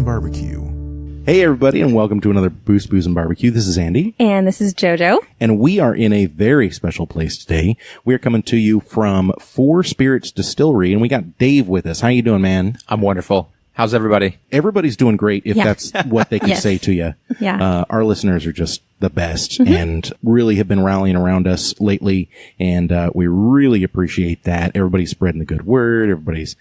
Barbecue. Hey everybody, and welcome to another Boost, Booze, and Barbecue. This is Andy. And this is JoJo. And we are in a very special place today. We are coming to you from Four Spirits Distillery, and we got Dave with us. How you doing, man? I'm wonderful. How's everybody? Everybody's doing great, if that's what they can Yes. say to you. Yeah. Our listeners are just the best and really have been rallying around us lately, and we really appreciate that. Everybody's spreading the good word. Everybody's,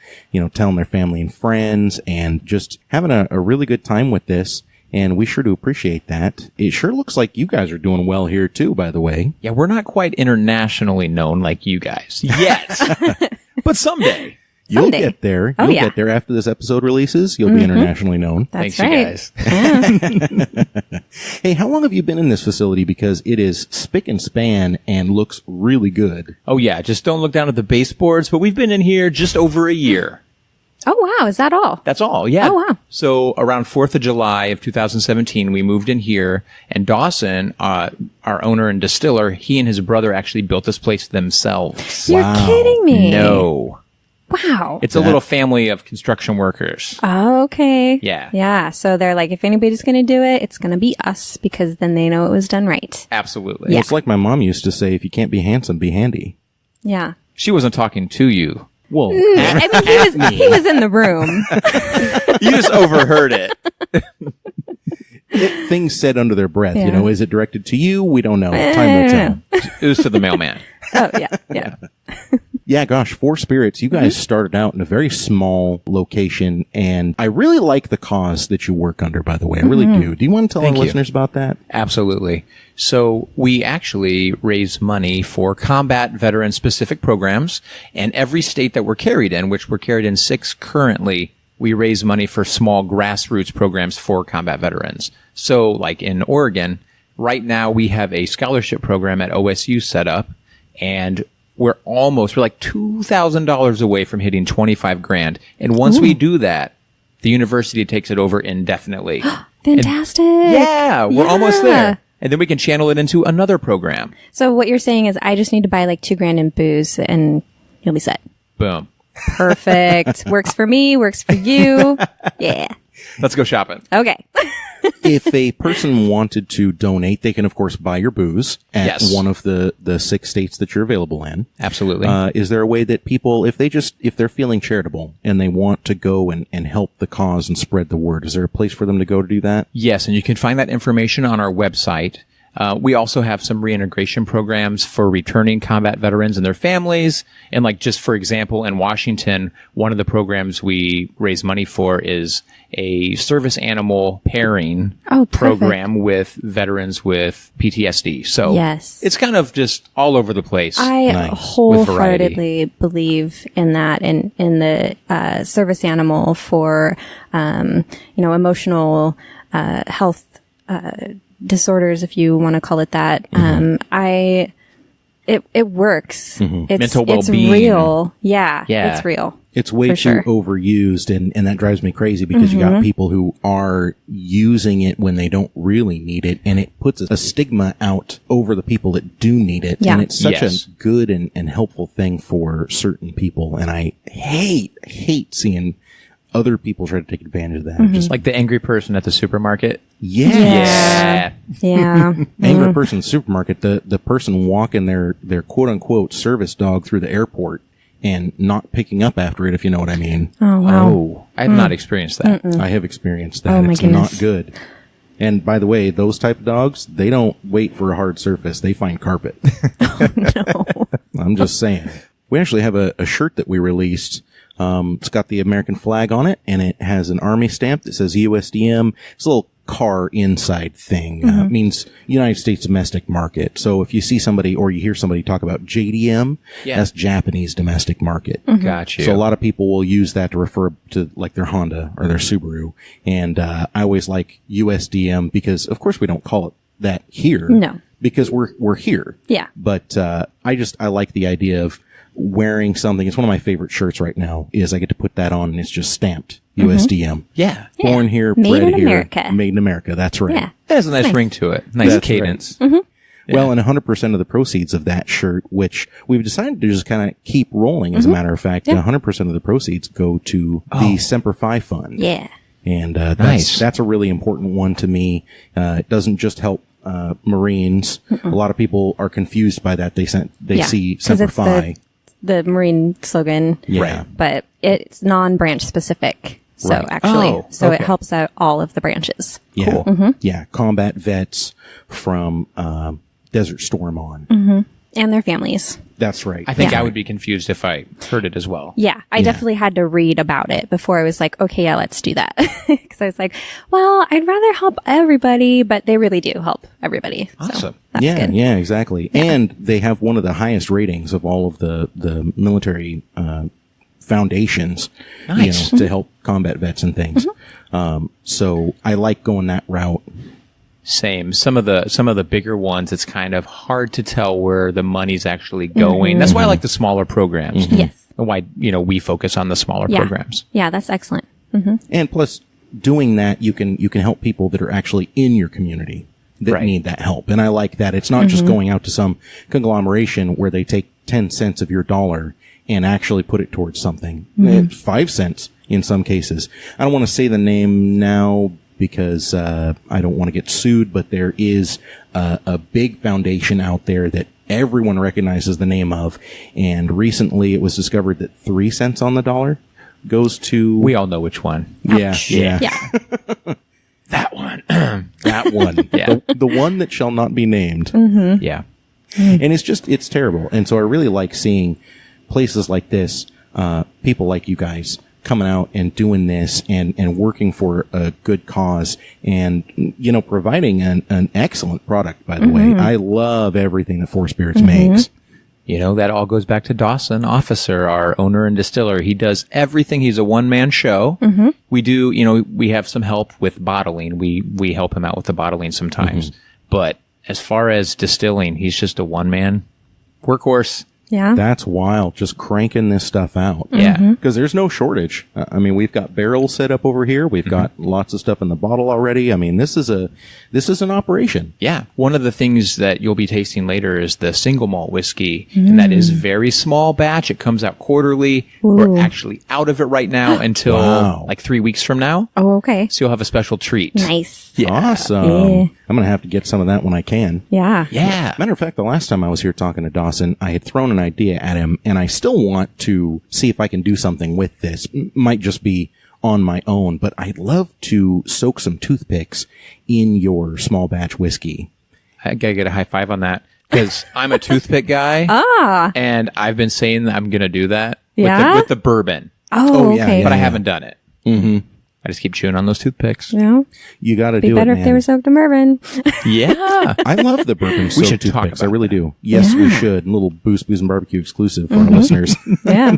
telling their family and friends and just having a really good time with this, and we sure do appreciate that. It sure looks like you guys are doing well here, too, by the way. Yeah, we're not quite internationally known like you guys yet, but someday. You'll get there. Oh, You'll yeah. get there after this episode releases. You'll be internationally known. That's Thanks, right. you guys. Hey, how long have you been in this facility? Because it is spick and span and looks really good. Oh, yeah, just don't look down at the baseboards, but we've been in here just over a year. Oh, wow. Is that all? That's all, yeah. Oh, wow. So around 4th of July of 2017, we moved in here, and Dawson, our owner and distiller, he and his brother actually built this place themselves. You're Wow. kidding me. No. Wow. It's a little family of construction workers. Oh, okay. Yeah. Yeah. So they're like, if anybody's going to do it, it's going to be us because then they know it was done right. Absolutely. Well, it's like my mom used to say, if you can't be handsome, be handy. Yeah. She wasn't talking to you. Whoa. I mean, he was in the room. You just overheard it. Things said under their breath, Yeah. Is it directed to you? We don't know. Time will tell. It was to the mailman. Oh, yeah. Yeah. Yeah, gosh, Four Spirits, you guys started out in a very small location, and I really like the cause that you work under, by the way. I really do. Do you want to tell Thank our you. listeners about that? Absolutely. So we actually raise money for combat veteran specific programs, and every state that we're carried in, which we're carried in 6 currently, we raise money for small grassroots programs for combat veterans. So like in Oregon, right now we have a scholarship program at OSU set up, and we're like $2,000 away from hitting 25 grand. And once we do that, the university takes it over indefinitely. Fantastic. Yeah, we're almost Yeah. there. And then we can channel it into another program. So what you're saying is I just need to buy like $2,000 in booze and you'll be set. Boom. Perfect. Works for me. Works for you. Yeah. Let's go shopping. Okay. If a person wanted to donate, they can, of course, buy your booze at Yes. one of the 6 states that you're available in. Absolutely. Is there a way that people, if they're feeling charitable and they want to go and help the cause and spread the word, is there a place for them to go to do that? Yes, and you can find that information on our website. We also have some reintegration programs for returning combat veterans and their families. And like, just for example, in Washington, one of the programs we raise money for is a service animal pairing program with veterans with PTSD. So Yes. it's kind of just all over the place. I Nice. wholeheartedly believe in that, in the service animal for emotional health disorders, if you want to call it that. It works. Mental It's well-being. real. Yeah. Yeah. It's real. It's way For too sure. overused, and that drives me crazy because you got people who are using it when they don't really need it, and it puts a stigma out over the people that do need it. Yeah. And it's such Yes. a good and helpful thing for certain people, and I hate seeing other people try to take advantage of that. Just Like the angry person at the supermarket. yes. Yeah. Angry person supermarket, the person walking their quote unquote service dog through the airport and not picking up after it, if you know what I mean. Oh, wow. Oh, I have not experienced that. I have experienced that. Oh, my It's goodness. not good. And by the way, those type of dogs, they don't wait for a hard surface. They find carpet. No. I'm just saying. We actually have a shirt that we released. It's got the American flag on it, and it has an army stamp that says USDM. It's a little car inside thing. It means United States domestic market. So if you see somebody or you hear somebody talk about JDM, that's Japanese domestic market. Got you. So a lot of people will use that to refer to like their Honda or their Subaru. And I always like USDM because, of course, we don't call it that here. No. Because we're here. Yeah. But I like the idea of wearing something. It's one of my favorite shirts right now is I get to put that on and it's just stamped USDM. Yeah. Born here, Made bred in here. America. Made in America. That's right. Yeah. It has a nice ring to it. Nice That's cadence. Well, and 100% of the proceeds of that shirt, which we've decided to just kind of keep rolling, as a matter of fact, 100% of the proceeds go to the Semper Fi Fund. Yeah. And Nice. that's a really important one to me. It doesn't just help Marines. A lot of people are confused by that. They see 'cause Semper it's Fi. the Marine slogan. Yeah. But it's non-branch specific. So Right. actually, Oh, so it okay. helps out all of the branches. Yeah. Cool. Yeah. Combat vets from Desert Storm on. And their families. That's right. I think Yeah. I would be confused if I heard it as well. Yeah, I definitely had to read about it before I was like, okay, yeah, let's do that. Because I was like, well, I'd rather help everybody, but they really do help everybody. Awesome. So that's yeah, good. yeah, exactly. And they have one of the highest ratings of all of the military foundations, Nice. to help combat vets and things. So I like going that route. Same. Some of the bigger ones, it's kind of hard to tell where the money's actually going. That's why I like the smaller programs. Yes. And why, we focus on the smaller Yeah. programs. Yeah, that's excellent. And plus, doing that, you can help people that are actually in your community that Right. need that help. And I like that. It's not just going out to some conglomeration where they take 10 cents of your dollar and actually put it towards something. 5 cents in some cases. I don't want to say the name now because I don't want to get sued, but there is a big foundation out there that everyone recognizes the name of. And recently it was discovered that 3 cents on the dollar goes to... We all know which one. Yeah, yeah. Yeah. That one. That one. Yeah. The one that shall not be named. Yeah. And it's terrible. And so I really like seeing places like this, people like you guys coming out and doing this and working for a good cause and, providing an excellent product, by the way. I love everything that Four Spirits makes. That all goes back to Dawson, Officer, our owner and distiller. He does everything. He's a one-man show. We do, we have some help with bottling. We help him out with the bottling sometimes. But as far as distilling, he's just a one-man workhorse. Yeah. That's wild. Just cranking this stuff out. Yeah. Because there's no shortage. I mean, we've got barrels set up over here. We've got lots of stuff in the bottle already. I mean, this is an operation. Yeah. One of the things that you'll be tasting later is the single malt whiskey. And that is very small batch. It comes out quarterly. We're actually out of it right now until Wow. like 3 weeks from now. Oh, okay. So you'll have a special treat. Nice. Awesome. Yeah. I'm going to have to get some of that when I can. Yeah. Yeah. Matter of fact, the last time I was here talking to Dawson, I had thrown an idea at him, and I still want to see if I can do something with this. Might just be on my own, but I'd love to soak some toothpicks in your small batch whiskey. I gotta get a high five on that because I'm a toothpick guy. And I've been saying that I'm gonna do that Yeah? with the bourbon, Oh, yeah, okay. but I haven't done it. I just keep chewing on those toothpicks. Yeah. You got to Be do better it, if they were man. soaked in bourbon. Yeah. I love the bourbon soaked should talk toothpicks. I about really that. do. Yes, we should. A little Booze and Barbecue exclusive for our listeners. Yeah.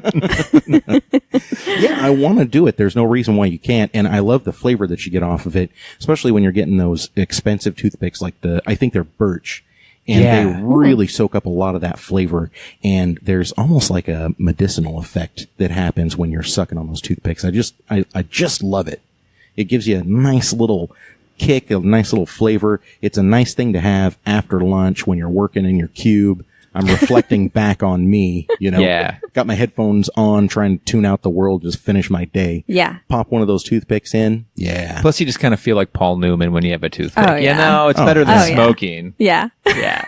Yeah, I want to do it. There's no reason why you can't. And I love the flavor that you get off of it, especially when you're getting those expensive toothpicks like I think they're birch. And Yeah. they really soak up a lot of that flavor. And there's almost like a medicinal effect that happens when you're sucking on those toothpicks. I just love it. It gives you a nice little kick, a nice little flavor. It's a nice thing to have after lunch when you're working in your cube. I'm reflecting back on me, Yeah. Got my headphones on, trying to tune out the world, just finish my day. Yeah. Pop one of those toothpicks in. Yeah. Plus, you just kind of feel like Paul Newman when you have a toothpick. Oh, yeah. It's better than Oh, yeah. smoking. Yeah. Yeah.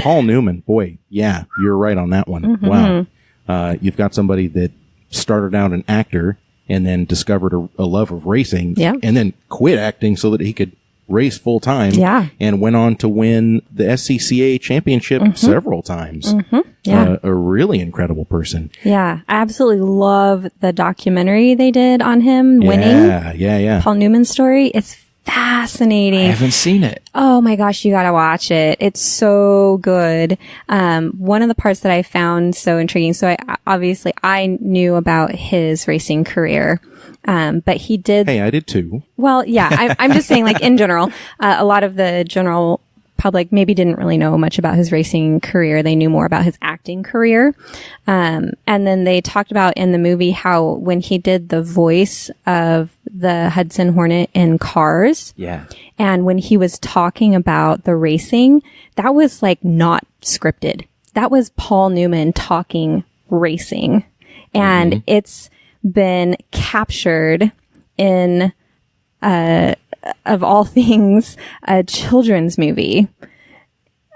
Paul Newman, boy, yeah, you're right on that one. Wow. You've got somebody that started out an actor and then discovered a love of racing Yeah. and then quit acting so that he could race full time. Yeah. And went on to win the SCCA championship several times. Yeah. A really incredible person. Yeah. I absolutely love the documentary they did on him winning. Yeah. Paul Newman's story. It's fascinating. I haven't seen it. Oh my gosh, you gotta watch it. It's so good. One of the parts that I found so intriguing, so I knew about his racing career. But he did. Hey, I did too. Well, yeah, I'm just saying, like, in general, a lot of the general public maybe didn't really know much about his racing career. They knew more about his acting career. And then they talked about in the movie how when he did the voice of the Hudson Hornet in Cars. Yeah. And when he was talking about the racing, that was like not scripted. That was Paul Newman talking racing. And it's been captured in, of all things, a children's movie.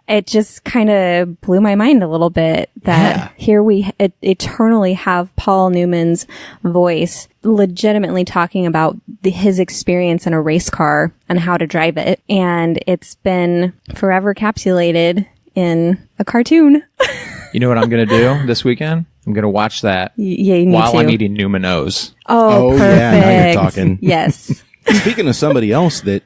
It just kind of blew my mind a little bit that here we eternally have Paul Newman's voice legitimately talking about his experience in a race car and how to drive it. And it's been forever capsulated in a cartoon. You know what I'm going to do this weekend? I'm going to watch that while I'm eating Newman O's. Oh, perfect. Yeah, now you're talking. Yes. Speaking of somebody else that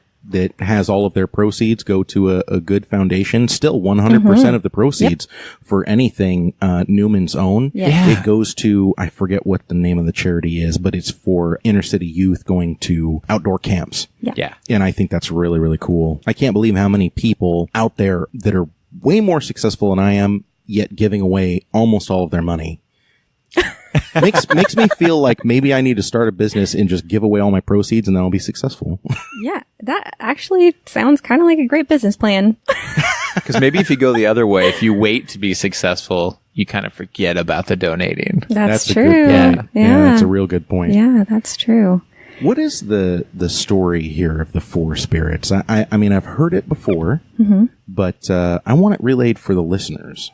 has all of their proceeds go to a good foundation, still 100% of the proceeds for anything Newman's own, it goes to, I forget what the name of the charity is, but it's for inner city youth going to outdoor camps. Yeah. And I think that's really, really cool. I can't believe how many people out there that are way more successful than I am, yet giving away almost all of their money. makes me feel like maybe I need to start a business and just give away all my proceeds and then I'll be successful. Yeah, that actually sounds kind of like a great business plan. Because maybe if you go the other way, if you wait to be successful, you kind of forget about the donating. That's true. A good point. Yeah, that's a real good point. Yeah, that's true. What is the story here of the four spirits? I mean, I've heard it before, but I want it relayed for the listeners.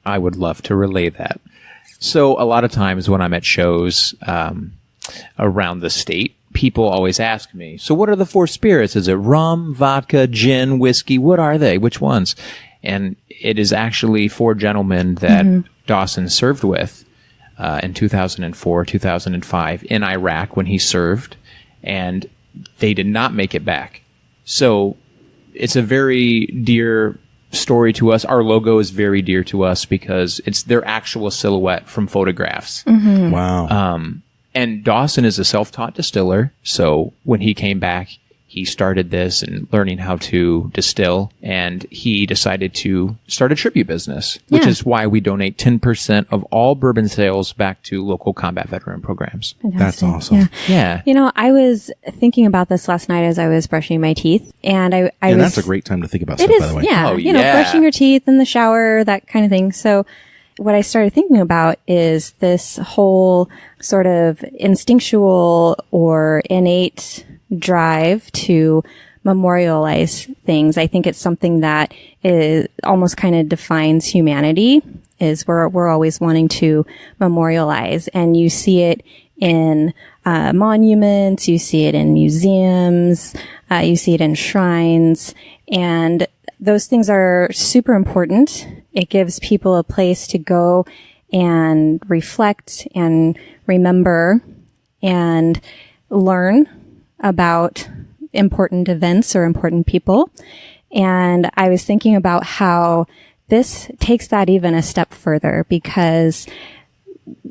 I would love to relay that. So a lot of times when I'm at shows around the state, people always ask me, so what are the four spirits? Is it rum, vodka, gin, whiskey? What are they? Which ones? And it is actually four gentlemen that Dawson served with in 2004, 2005 in Iraq when he served, and they did not make it back. So it's a very dear story to us. Our logo is very dear to us because it's their actual silhouette from photographs. Wow. And Dawson is a self-taught distiller. So when he came back, he started this and learning how to distill, and he decided to start a tribute business, which is why we donate 10% of all bourbon sales back to local combat veteran programs. Fantastic. That's awesome. Yeah. You know, I was thinking about this last night as I was brushing my teeth, and and that's a great time to think about it stuff, is, by the way. Yeah. Oh, you know, brushing your teeth in the shower, that kind of thing. So what I started thinking about is this whole sort of instinctual or innate drive to memorialize things. I think it's something that is almost kind of defines humanity, is we're always wanting to memorialize, and you see it in monuments, you see it in museums, you see it in shrines, and those things are super important. It gives people a place to go and reflect and remember and learn about important events or important people. And I was thinking about how this takes that even a step further, because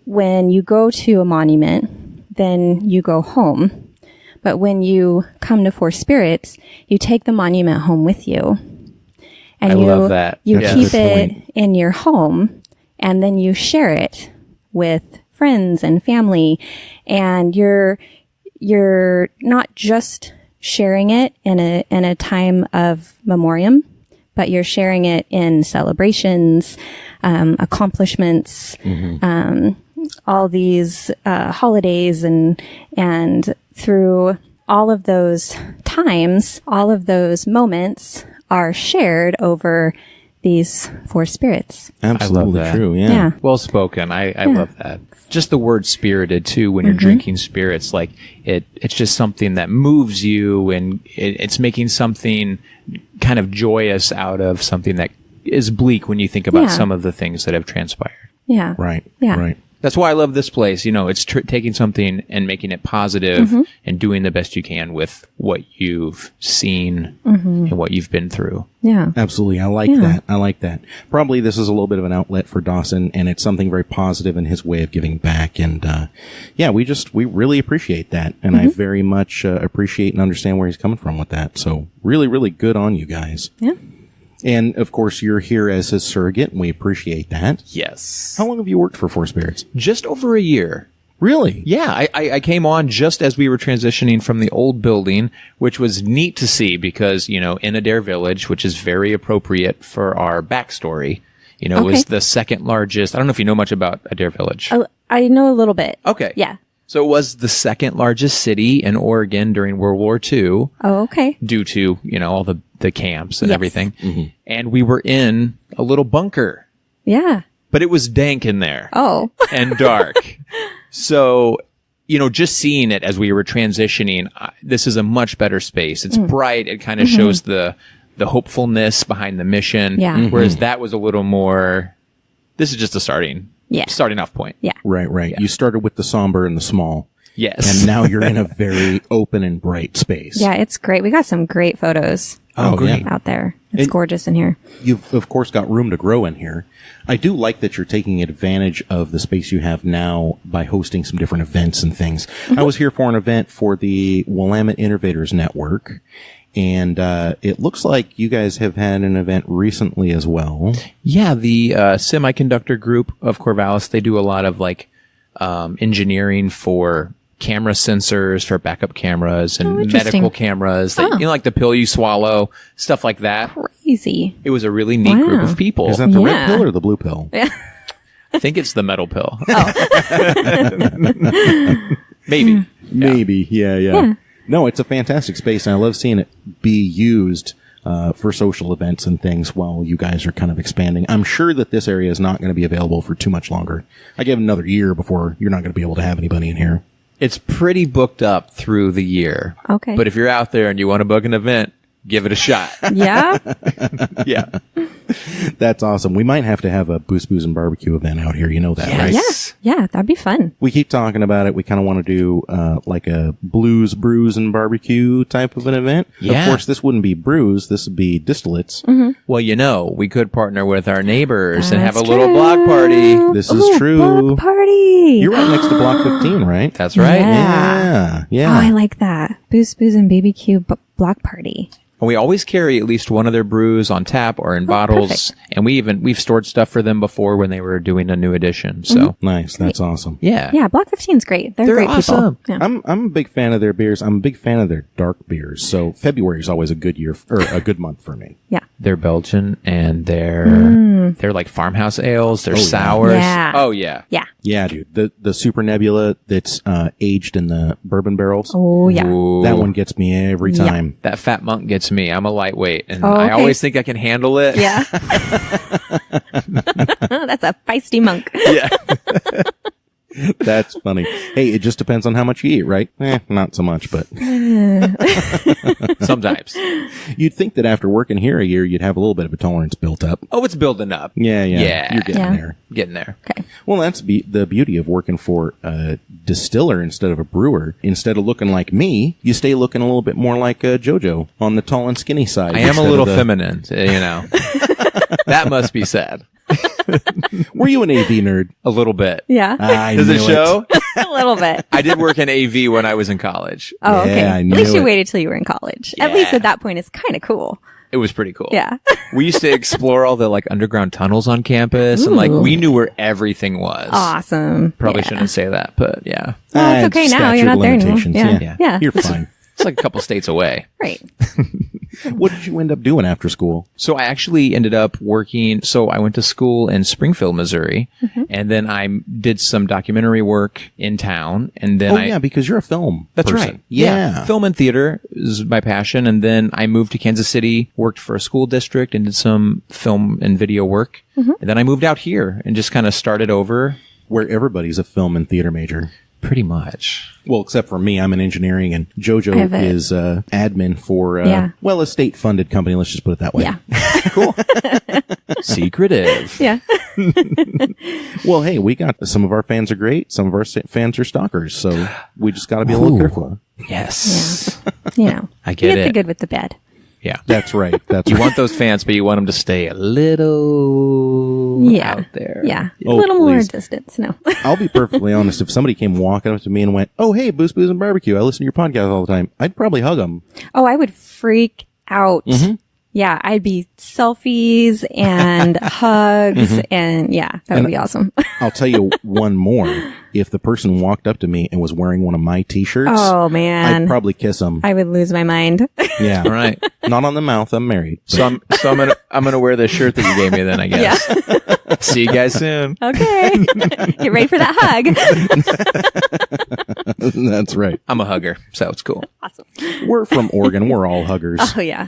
when you go to a monument, then you go home. But when you come to Four Spirits, you take the monument home with you. And I love that. You That's a keep good it point. in your home, and then you share it with friends and family. And you're not just sharing it in a time of memoriam, but you're sharing it in celebrations, accomplishments, all these holidays, and through all of those times, all of those moments are shared over these four spirits. Absolutely that. true. Yeah. Yeah. Well spoken. I love that. Just the word spirited too, when you're drinking spirits, like it's just something that moves you, and it's making something kind of joyous out of something that is bleak when you think about some of the things that have transpired. Yeah. Right. Yeah. Right. That's why I love this place. You know, it's taking something and making it positive and doing the best you can with what you've seen and what you've been through. Yeah. Absolutely. I like that. I like that. Probably this is a little bit of an outlet for Dawson, and it's something very positive in his way of giving back. And, we really appreciate that. And I very much appreciate and understand where he's coming from with that. So really, really good on you guys. Yeah. And of course, you're here as his surrogate, and we appreciate that. Yes. How long have you worked for Four Spirits? Just over a year. Really? Yeah, I came on just as we were transitioning from the old building, which was neat to see because, you know, in Adair Village, which is very appropriate for our backstory, you know, it was the second largest. I don't know if you know much about Adair Village. I know a little bit. Okay. Yeah. So it was the second largest city in Oregon during World War II. Oh, okay. Due to, all the camps and Yes. everything. Mm-hmm. And we were in a little bunker, Yeah. but it was dank in there Oh. and dark. So, just seeing it as we were transitioning, this is a much better space. It's bright. It kind of shows the hopefulness behind the mission. Yeah. Whereas that was a little more, this is just a starting off point. Yeah. Right. You started with the somber and the small. Yes. And now you're in a very open and bright space. Yeah, it's great. We got some great photos Oh, great. out there. It's gorgeous in here. You've, of course, got room to grow in here. I do like that you're taking advantage of the space you have now by hosting some different events and things. I was here for an event for the Willamette Innovators Network, and it looks like you guys have had an event recently as well. Yeah, the semiconductor group of Corvallis, they do a lot of engineering for camera sensors, for backup cameras and interesting. medical cameras. That, like the pill you swallow, stuff like that. Crazy. It was a really neat group of people. Is that the red Yeah. pill or the blue pill? Yeah. I think it's the metal pill. Oh. Maybe. Maybe. Yeah. No, it's a fantastic space, and I love seeing it be used for social events and things while you guys are kind of expanding. I'm sure that this area is not going to be available for too much longer. I give it another year before you're not going to be able to have anybody in here. It's pretty booked up through the year. Okay. But if you're out there and you want to book an event, give it a shot. Yeah. Yeah. That's awesome. We might have to have a Booze, Booze, and Barbecue event out here. You know that, right? Yes. Yeah, that'd be fun. We keep talking about it. We kind of want to do like a blues, brews, and barbecue type of an event. Yeah. Of course, this wouldn't be brews. This would be distillates. Well, we could partner with our neighbors and have a That's little block party. This is true. Block party. You're right next to Block 15, right? That's right. Yeah. Yeah. Oh, I like that. Booze, Booze, and BBQ block party. And we always carry at least one of their brews on tap or in bottles. perfect. And we've stored stuff for them before when they were doing a new edition. So Nice. That's awesome. yeah. Yeah, Block 15's great. They're great awesome. people. Yeah. I'm a big fan of their beers. I'm a big fan of their dark beers. So February is always a good year or a good month for me. Yeah. They're Belgian and they're like farmhouse ales. They're sours. Yeah. Oh yeah. Yeah. Yeah, dude. The Super Nebula that's aged in the bourbon barrels. Oh, yeah. Ooh. That one gets me every Yeah. time. That Fat Monk gets me. I'm a lightweight and Oh, I okay. always think I can handle it. Yeah. That's a feisty monk. Yeah. That's funny. Hey, it just depends on how much you eat, right? Not so much, but Sometimes. you'd think that after working here a year, you'd have a little bit of a tolerance built up. Oh, it's building up. Yeah. Yeah. You're getting Yeah. there. Getting there. Okay. Well, that's the beauty of working for a distiller instead of a brewer. Instead of looking like me, you stay looking a little bit more like JoJo on the tall and skinny side. I am a instead little of the- feminine, That must be said. Were you an AV nerd? A little bit. Yeah. I Does knew it show? A little bit. I did work in AV when I was in college. Oh, okay. Yeah, I At least knew you it. waited till you were in college. At least Yeah. at that point, it's kind of cool. It was pretty cool. Yeah. We used to explore all the underground tunnels on campus and Ooh. we knew where everything was. Awesome. Probably yeah. shouldn't say that, but yeah. Well, it's okay now. You're statute of not there anymore. limitations, Yeah. yeah. Yeah. You're fine. It's like a couple states away. Right. What did you end up doing after school? So I actually ended up working. So I went to school in Springfield, Missouri, and then I did some documentary work in town. And then Yeah, because you're a film That's person. right. Yeah. Film and theater is my passion. And then I moved to Kansas City, worked for a school district and did some film and video work. And then I moved out here and just kind of started over Where everybody's a film and theater major. pretty much. Well, except for me, I'm in engineering, and I JoJo have a- is admin for, Yeah. a state-funded company. Let's just put it that way. Yeah. Cool. Secretive. Yeah. Well, hey, we got some of our fans are great. Some of our fans are stalkers, so we just got to be a little Ooh. careful. Yes. You know. I get you get the it. good with the bad. Yeah. That's right. That's You right. want those fans, but you want them to stay a little Yeah. out there. Yeah. Oh, a little more please. distance. No. I'll be perfectly honest. If somebody came walking up to me and went, "Oh, hey, Booze, Booze, and Barbecue, I listen to your podcast all the time," I'd probably hug them. Oh, I would freak out. Yeah. I'd be selfies and hugs and yeah, that would be awesome. I'll tell you one more. If the person walked up to me and was wearing one of my T-shirts, Oh man. I'd probably kiss them. I would lose my mind. Yeah. All right. Not on the mouth. I'm married. So I'm gonna wear the shirt that you gave me then, I guess. See you guys soon. Okay. Get ready for that hug. That's right. I'm a hugger, so it's cool. Awesome. We're from Oregon. We're all huggers. Oh, yeah.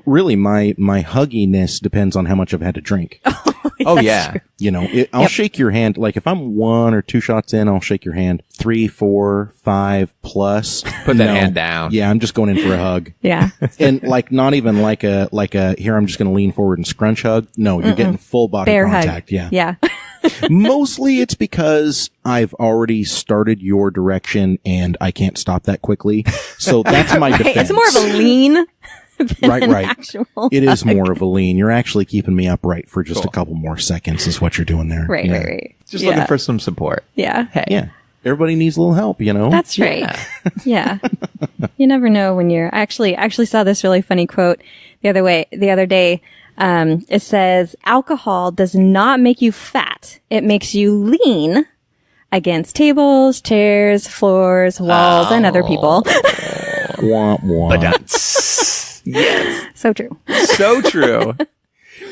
Really, my hugginess depends on how much I've had to drink. Oh, yeah. true. You know, I'll shake your hand. Like if I'm 1 or 2 shots in, I'll shake your hand. 3, 4, 5 plus. Put that hand down. Yeah, I'm just going in for a hug. Yeah. And like not even like a here I'm just going to lean forward and scrunch hug. No, you're getting full body Bear contact. hug. Yeah. Yeah. Mostly it's because I've already started your direction and I can't stop that quickly. So that's my defense. It's more of a lean than Right, an right. actual It is hug. more of a lean. You're actually keeping me upright for just a couple more seconds is what you're doing there. Right, Yeah. right. Just yeah. looking for some support. Yeah. Hey. Yeah. Everybody needs a little help, you know? That's right. Yeah. You never know when you're I actually saw this really funny quote the other day. It says, alcohol does not make you fat. It makes you lean against tables, chairs, floors, walls, and other people. Wah, wah. Yes. So true. So true.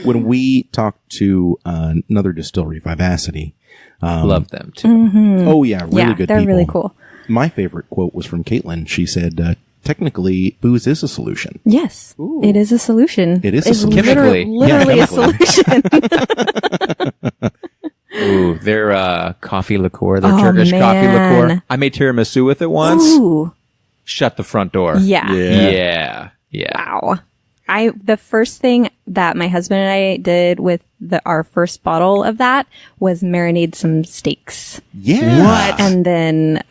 When we talked to another distillery, Vivacity. Love them too. Oh, yeah. Really Yeah, good they're people. really cool. My favorite quote was from Caitlin. She said, technically, booze is a solution. Yes. It is a solution. It is a It's solution. Chemically. Literally Yeah, a solution. Ooh, their coffee liqueur, their Oh, Turkish coffee man. liqueur. I made tiramisu with it once. Ooh. Shut the front door. Yeah. Yeah. Yeah. Wow. The first thing that my husband and I did with our first bottle of that was marinate some steaks Yeah. What? and then,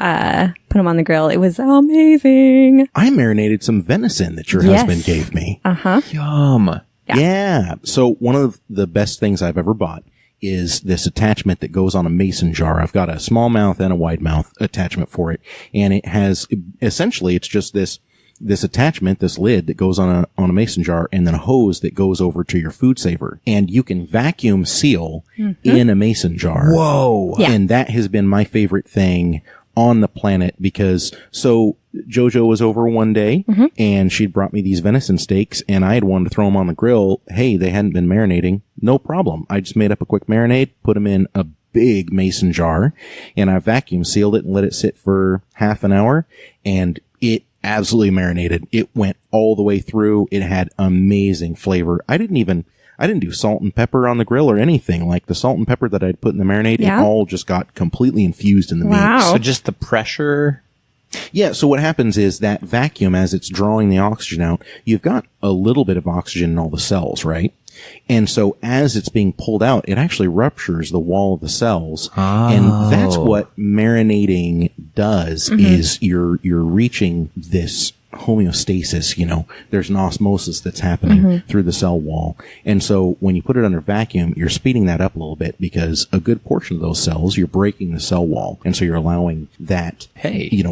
put them on the grill. It was amazing. I marinated some venison that your Yes. husband gave me. Yum. Yeah. So one of the best things I've ever bought is this attachment that goes on a mason jar. I've got a small mouth and a wide mouth attachment for it. And it has, essentially, it's just this attachment, this lid that goes on a mason jar and then a hose that goes over to your food saver. And you can vacuum seal in a mason jar. Whoa. Yeah. And that has been my favorite thing on the planet because JoJo was over one day and she'd brought me these venison steaks and I had wanted to throw them on the grill. Hey, they hadn't been marinating. No problem. I just made up a quick marinade, put them in a big mason jar and I vacuum sealed it and let it sit for half an hour and it absolutely marinated. It went all the way through. It had amazing flavor. I didn't do salt and pepper on the grill or anything. Like the salt and pepper that I'd put in the marinade, Yeah. it all just got completely infused in the Wow. meat. So just the pressure. Yeah, so what happens is that vacuum, as it's drawing the oxygen out, you've got a little bit of oxygen in all the cells, right? And so as it's being pulled out, it actually ruptures the wall of the cells. And that's what marinating does is you're reaching this homeostasis, you know, there's an osmosis that's happening through the cell wall. And so when you put it under vacuum, you're speeding that up a little bit because a good portion of those cells, you're breaking the cell wall. And so you're allowing that,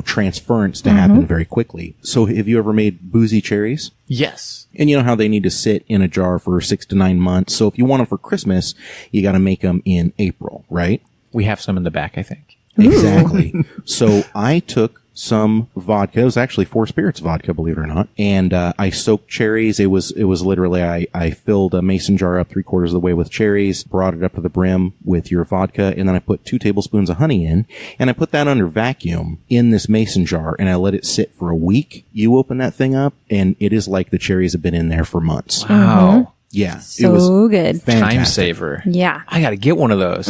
transference to happen very quickly. So have you ever made boozy cherries? Yes. And you know how they need to sit in a jar for 6 to 9 months. So if you want them for Christmas, you got to make them in April, right? We have some in the back, I think. Exactly. So I took some vodka. It was actually 4 Spirits vodka, believe it or not. And I soaked cherries. It was literally, I filled a mason jar up 3/4 of the way with cherries, brought it up to the brim with your vodka, and then I put 2 tablespoons of honey in, and I put that under vacuum in this mason jar, and I let it sit for a week. You open that thing up, and it is like the cherries have been in there for months. Wow. Yeah. So it was good. fantastic. Time saver. Yeah. I got to get one of those.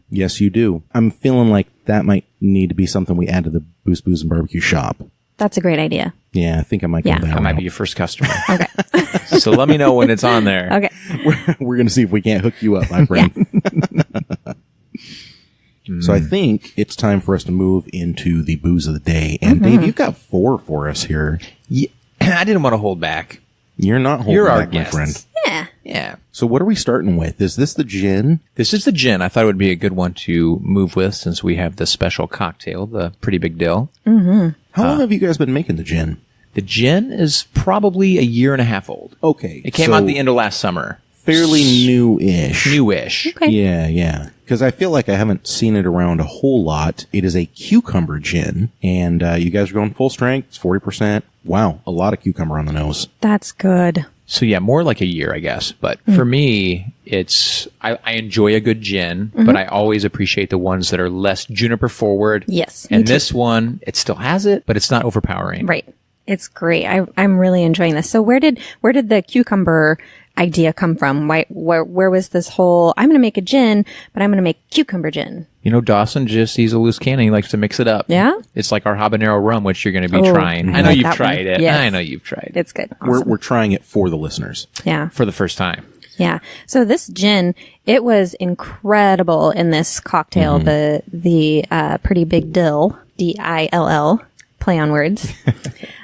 Yes, you do. I'm feeling like that might need to be something we add to the Booze, Booze, and Barbecue shop. That's a great idea. Yeah, I think I might go Yeah. that I might route. be your first customer. Okay. So let me know when it's on there. Okay. We're going to see if we can't hook you up, my friend. So I think it's time for us to move into the booze of the day. And Dave, you've got 4 for us here. Yeah, I didn't want to hold back. You're not holding You're our back, my guest. friend. Yeah. Yeah. So what are we starting with? Is this the gin? This is the gin. I thought it would be a good one to move with since we have the special cocktail, the Pretty Big Dill. How long have you guys been making the gin? The gin is probably a year and a half old. Okay. It came so out the end of last summer. fairly new-ish. Newish. Okay. Yeah. Because I feel like I haven't seen it around a whole lot. It is a cucumber gin, and you guys are going full strength. It's 40%. Wow, a lot of cucumber on the nose. That's good. So yeah, more like a year, I guess. But for me, I enjoy a good gin, but I always appreciate the ones that are less juniper forward. Yes. And this one, it still has it, but it's not overpowering. Right. It's great. I'm really enjoying this. So where did the cucumber idea come from? Where was this whole, I'm going to make a gin, but I'm going to make cucumber gin? Dawson he's a loose cannon. He likes to mix it up. Yeah. It's like our habanero rum, which you're going to be trying. I know like you've that tried one. it. Yes. I know you've tried it. It's good. Awesome. We're trying it for the listeners. Yeah. For the first time. Yeah. So this gin, it was incredible in this cocktail. The Pretty Big Dill, Dill, play on words.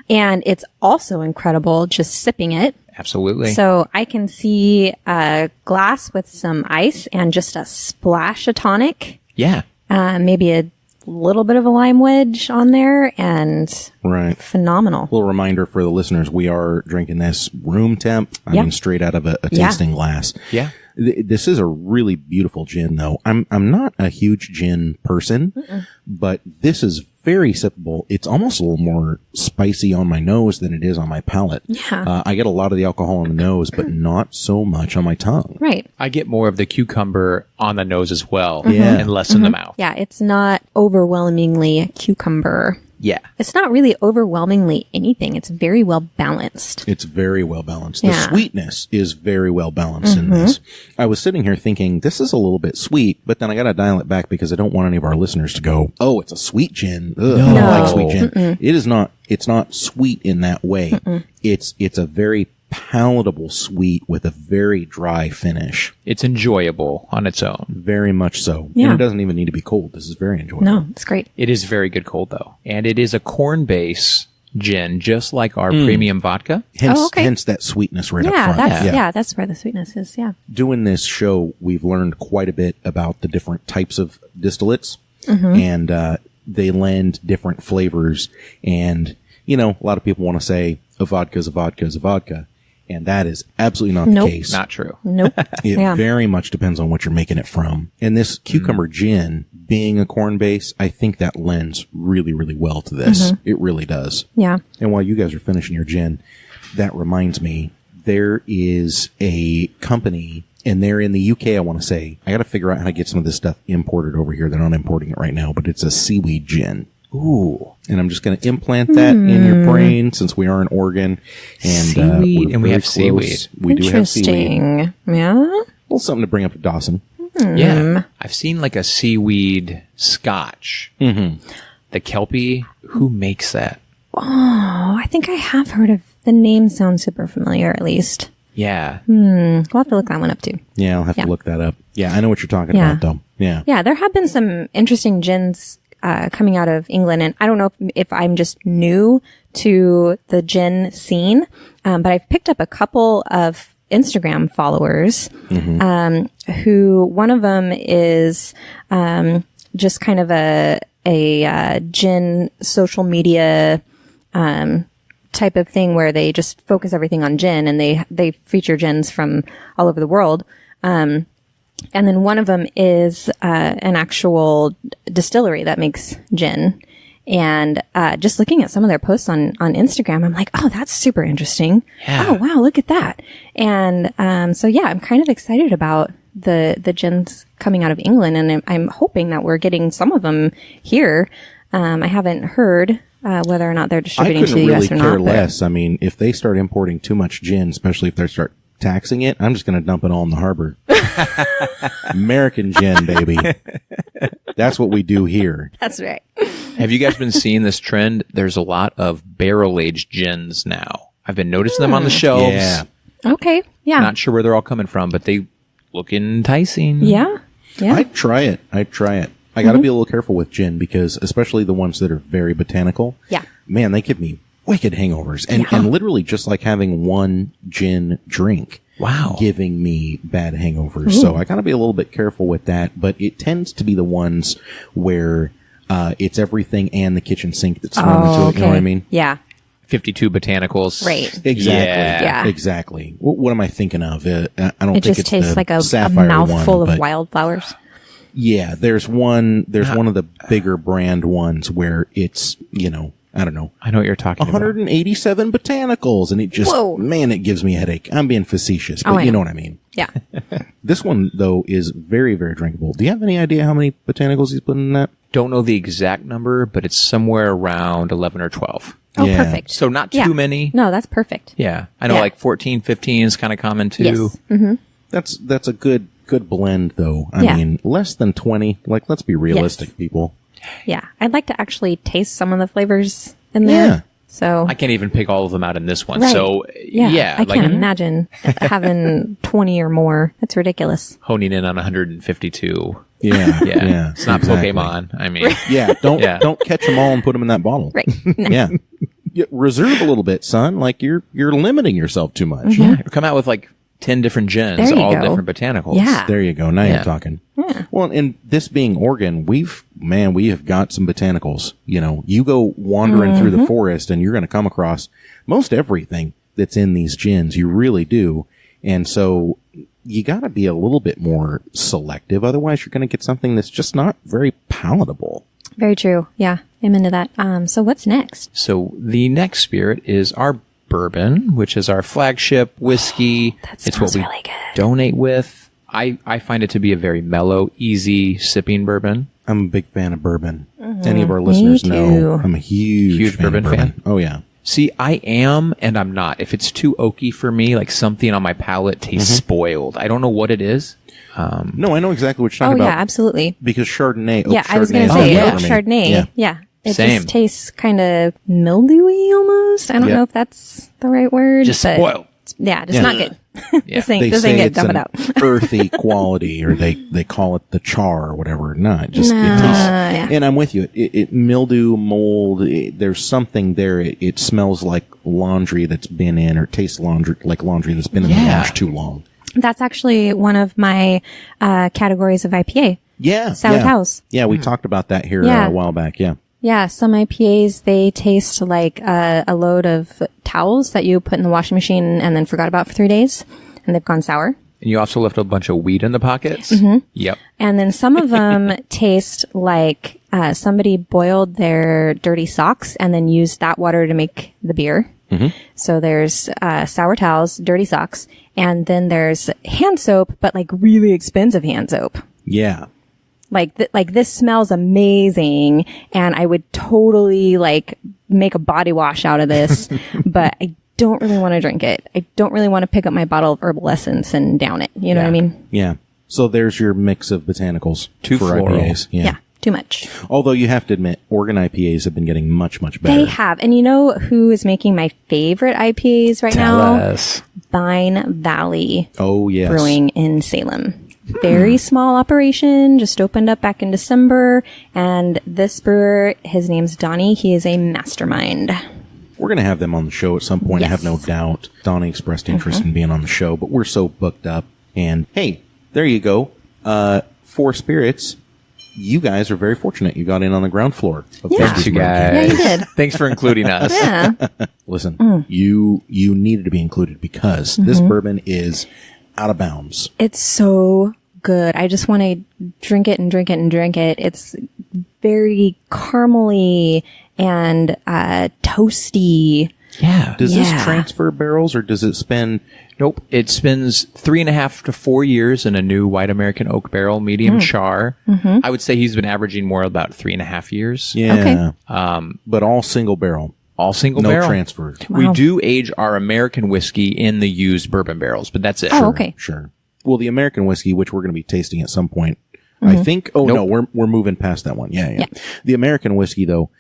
And it's also incredible just sipping it. Absolutely. So I can see a glass with some ice and just a splash of tonic. Yeah. Maybe a little bit of a lime wedge on there, and Right. phenomenal. Little reminder for the listeners, we are drinking this room temp. I mean, straight out of a tasting glass. Yeah. This is a really beautiful gin, though. I'm not a huge gin person, but this is very sippable. It's almost a little more spicy on my nose than it is on my palate. Yeah. I get a lot of the alcohol on the nose, but not so much on my tongue. Right. I get more of the cucumber on the nose as well. Yeah. And less in the mouth. Yeah, it's not overwhelmingly cucumber. Yeah. It's not really overwhelmingly anything. It's very well balanced. It's very well balanced. Yeah. The sweetness is very well balanced in this. I was sitting here thinking, this is a little bit sweet, but then I got to dial it back because I don't want any of our listeners to go, oh, it's a sweet gin. Ugh, I don't like sweet gin. It is not, it's not sweet in that way. It's a very palatable sweet with a very dry finish. It's enjoyable on its own. Very much so. Yeah. And it doesn't even need to be cold. This is very enjoyable. No, it's great. It is very good cold, though. And it is a corn base gin, just like our premium vodka. Hence, Oh, okay. hence that sweetness right up Yeah, front. that's that's where the sweetness is. Yeah. Doing this show, we've learned quite a bit about the different types of distillates, and they lend different flavors. And, a lot of people want to say a vodka is a vodka is a vodka. And that is absolutely not Nope. the case. Not true. Nope. It Yeah. very much depends on what you're making it from. And this cucumber gin, being a corn base, I think that lends really, really well to this. It really does. Yeah. And while you guys are finishing your gin, that reminds me, there is a company, and they're in the UK, I want to say. I got to figure out how to get some of this stuff imported over here. They're not importing it right now, but it's a seaweed gin. Ooh. And I'm just going to implant that in your brain since we are in Oregon. And, Seaweed, and we very have close. seaweed. We do have seaweed. Interesting. Yeah. Well, something to bring up to Dawson. Yeah. I've seen like a seaweed scotch. The Kelpie. Who makes that? Oh, I think I have heard of the name. Sounds super familiar, at least. Yeah. We'll have to look that one up too. Yeah, I'll have to look that up. Yeah, I know what you're talking Yeah. about, though. Yeah. Yeah, there have been some interesting gins coming out of England, and I don't know if I'm just new to the gin scene, but I've picked up a couple of Instagram followers who one of them is just kind of a gin social media type of thing where they just focus everything on gin, and they feature gins from all over the world. And then one of them is an actual distillery that makes gin. And just looking at some of their posts on Instagram, I'm like, oh, that's super interesting. Yeah. Oh, wow, look at that. And so, yeah, I'm kind of excited about the gins coming out of England. And I'm hoping that we're getting some of them here. I haven't heard whether or not they're I distributing to couldn't the really US or care not. but- less. I mean, if they start importing too much gin, especially if they start taxing it, I'm just going to dump it all in the harbor. American gin, baby. That's what we do here. That's right. Have you guys been seeing this trend? There's a lot of barrel-aged gins now. I've been noticing them on the shelves. Yeah. Okay. Yeah. Not sure where they're all coming from, but they look enticing. Yeah. Yeah. I'd try it. I got to be a little careful with gin because especially the ones that are very botanical. Yeah. Man, they give me wicked hangovers. And literally just like having one gin drink. Wow. Giving me bad hangovers. So I got to be a little bit careful with that. But it tends to be the ones where it's everything and the kitchen sink that's thrown into it. You know what I mean? Yeah. 52 botanicals. Right. Exactly. Yeah. Exactly. What am I thinking of? I don't It think just it's tastes the like a Sapphire mouthful one, of but wildflowers. Yeah, there's one of the bigger brand ones where it's, I don't know. I know what you're talking about. 187 botanicals, and it just, man, it gives me a headache. I'm being facetious, but you know what I mean. Yeah. This one, though, is very, very drinkable. Do you have any idea how many botanicals he's putting in that? Don't know the exact number, but it's somewhere around 11 or 12. Oh, perfect. So not too many. No, that's perfect. Yeah. I know like 14, 15 is kind of common too. Yes. Mm-hmm. That's a good blend, though. I mean, less than 20. Like, let's be realistic, people. Yeah. I'd like to actually taste some of the flavors in there. Yeah. So I can't even pick all of them out in this one. Right. So I can't imagine having 20 or more. That's ridiculous. Honing in on 152. Yeah. Yeah. It's not Pokemon. I mean, don't catch them all and put them in that bottle. Right. No. Yeah. Reserve a little bit, son. Like you're limiting yourself too much. Mm-hmm. Yeah. Come out with like 10 different gins, all different botanicals. Yeah. There you go. Now you're talking. Yeah. Well, and this being Oregon, we have got some botanicals. You know, you go wandering through the forest and you're going to come across most everything that's in these gins. You really do. And so you got to be a little bit more selective. Otherwise, you're going to get something that's just not very palatable. Very true. Yeah. I'm into that. So what's next? So the next spirit is our bourbon, which is our flagship whiskey. It's what we really good. Donate with. I find it to be a very mellow, easy sipping bourbon. I'm a big fan of bourbon. Any of our listeners know I'm a huge bourbon fan. Oh, yeah. See, I am and I'm not. If it's too oaky for me, like something on my palate tastes spoiled. I don't know what it is. No, I know exactly what you're talking about. Oh, yeah, absolutely. Because Chardonnay. Yeah, I was going to say oak Chardonnay. Yeah. It just tastes kind of mildewy almost. I don't know if that's the right word. Just spoiled. Not good. This ain't get it's dumped out. Earthy quality, or they call it the char or whatever. It tastes. And I'm with you. It mildew, mold. There's something there. It smells like laundry that's been in, or tastes like laundry that's been in the wash too long. That's actually one of my categories of IPA. Yeah, sour towels. Yeah, we talked about that here a while back. Yeah. Yeah, some IPAs, they taste like a load of towels that you put in the washing machine and then forgot about for 3 days, and they've gone sour. And you also left a bunch of weed in the pockets? Mm-hmm. Yep. And then some of them taste like somebody boiled their dirty socks and then used that water to make the beer. Mm-hmm. So there's sour towels, dirty socks, and then there's hand soap, but like really expensive hand soap. Yeah. Like this smells amazing, and I would totally like make a body wash out of this, but I don't really want to drink it. I don't really want to pick up my bottle of herbal essence and down it. You know what I mean? Yeah. So there's your mix of botanicals for floral. IPAs. Yeah. Too much. Although you have to admit, Oregon IPAs have been getting much, much better. They have. And you know who is making my favorite IPAs right now? Us. Vine Valley. Oh, yes. Brewing in Salem. Very small operation, just opened up back in December. And this brewer, his name's Donnie. He is a mastermind. We're going to have them on the show at some point. Yes. I have no doubt. Donnie expressed interest in being on the show, but we're so booked up. And hey, there you go. Four Spirits. You guys are very fortunate. You got in on the ground floor of Thanks, you guys. Yeah, you did. Thanks for including us. Yeah. Listen, you needed to be included because this bourbon is out of bounds. It's so good. I just want to drink it and drink it and drink it. It's very caramely and toasty. Yeah. Does this transfer barrels, or does it spend? Nope. It spends 3.5 to 4 years in a new white American oak barrel, medium char. Mm-hmm. I would say he's been averaging more about 3.5 years. Yeah. Okay. But all single barrel. All single no barrel. No transfers. Wow. We do age our American whiskey in the used bourbon barrels, but that's it. Oh, okay. Sure. Well, the American whiskey, which we're going to be tasting at some point, I think. Oh, no, we're moving past that one. Yeah. The American whiskey, though,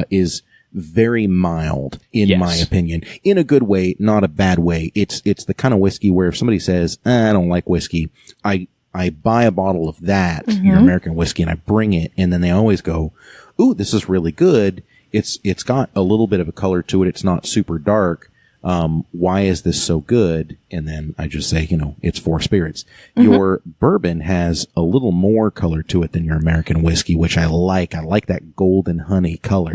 is very mild, in my opinion, in a good way, not a bad way. It's the kind of whiskey where if somebody says, I don't like whiskey, I buy a bottle of that, your American whiskey, and I bring it, and then they always go, ooh, this is really good. It's got a little bit of a color to it. It's not super dark. Why is this so good? And then I just say, it's Four Spirits. Your bourbon has a little more color to it than your American whiskey, which I like. I like that golden honey color.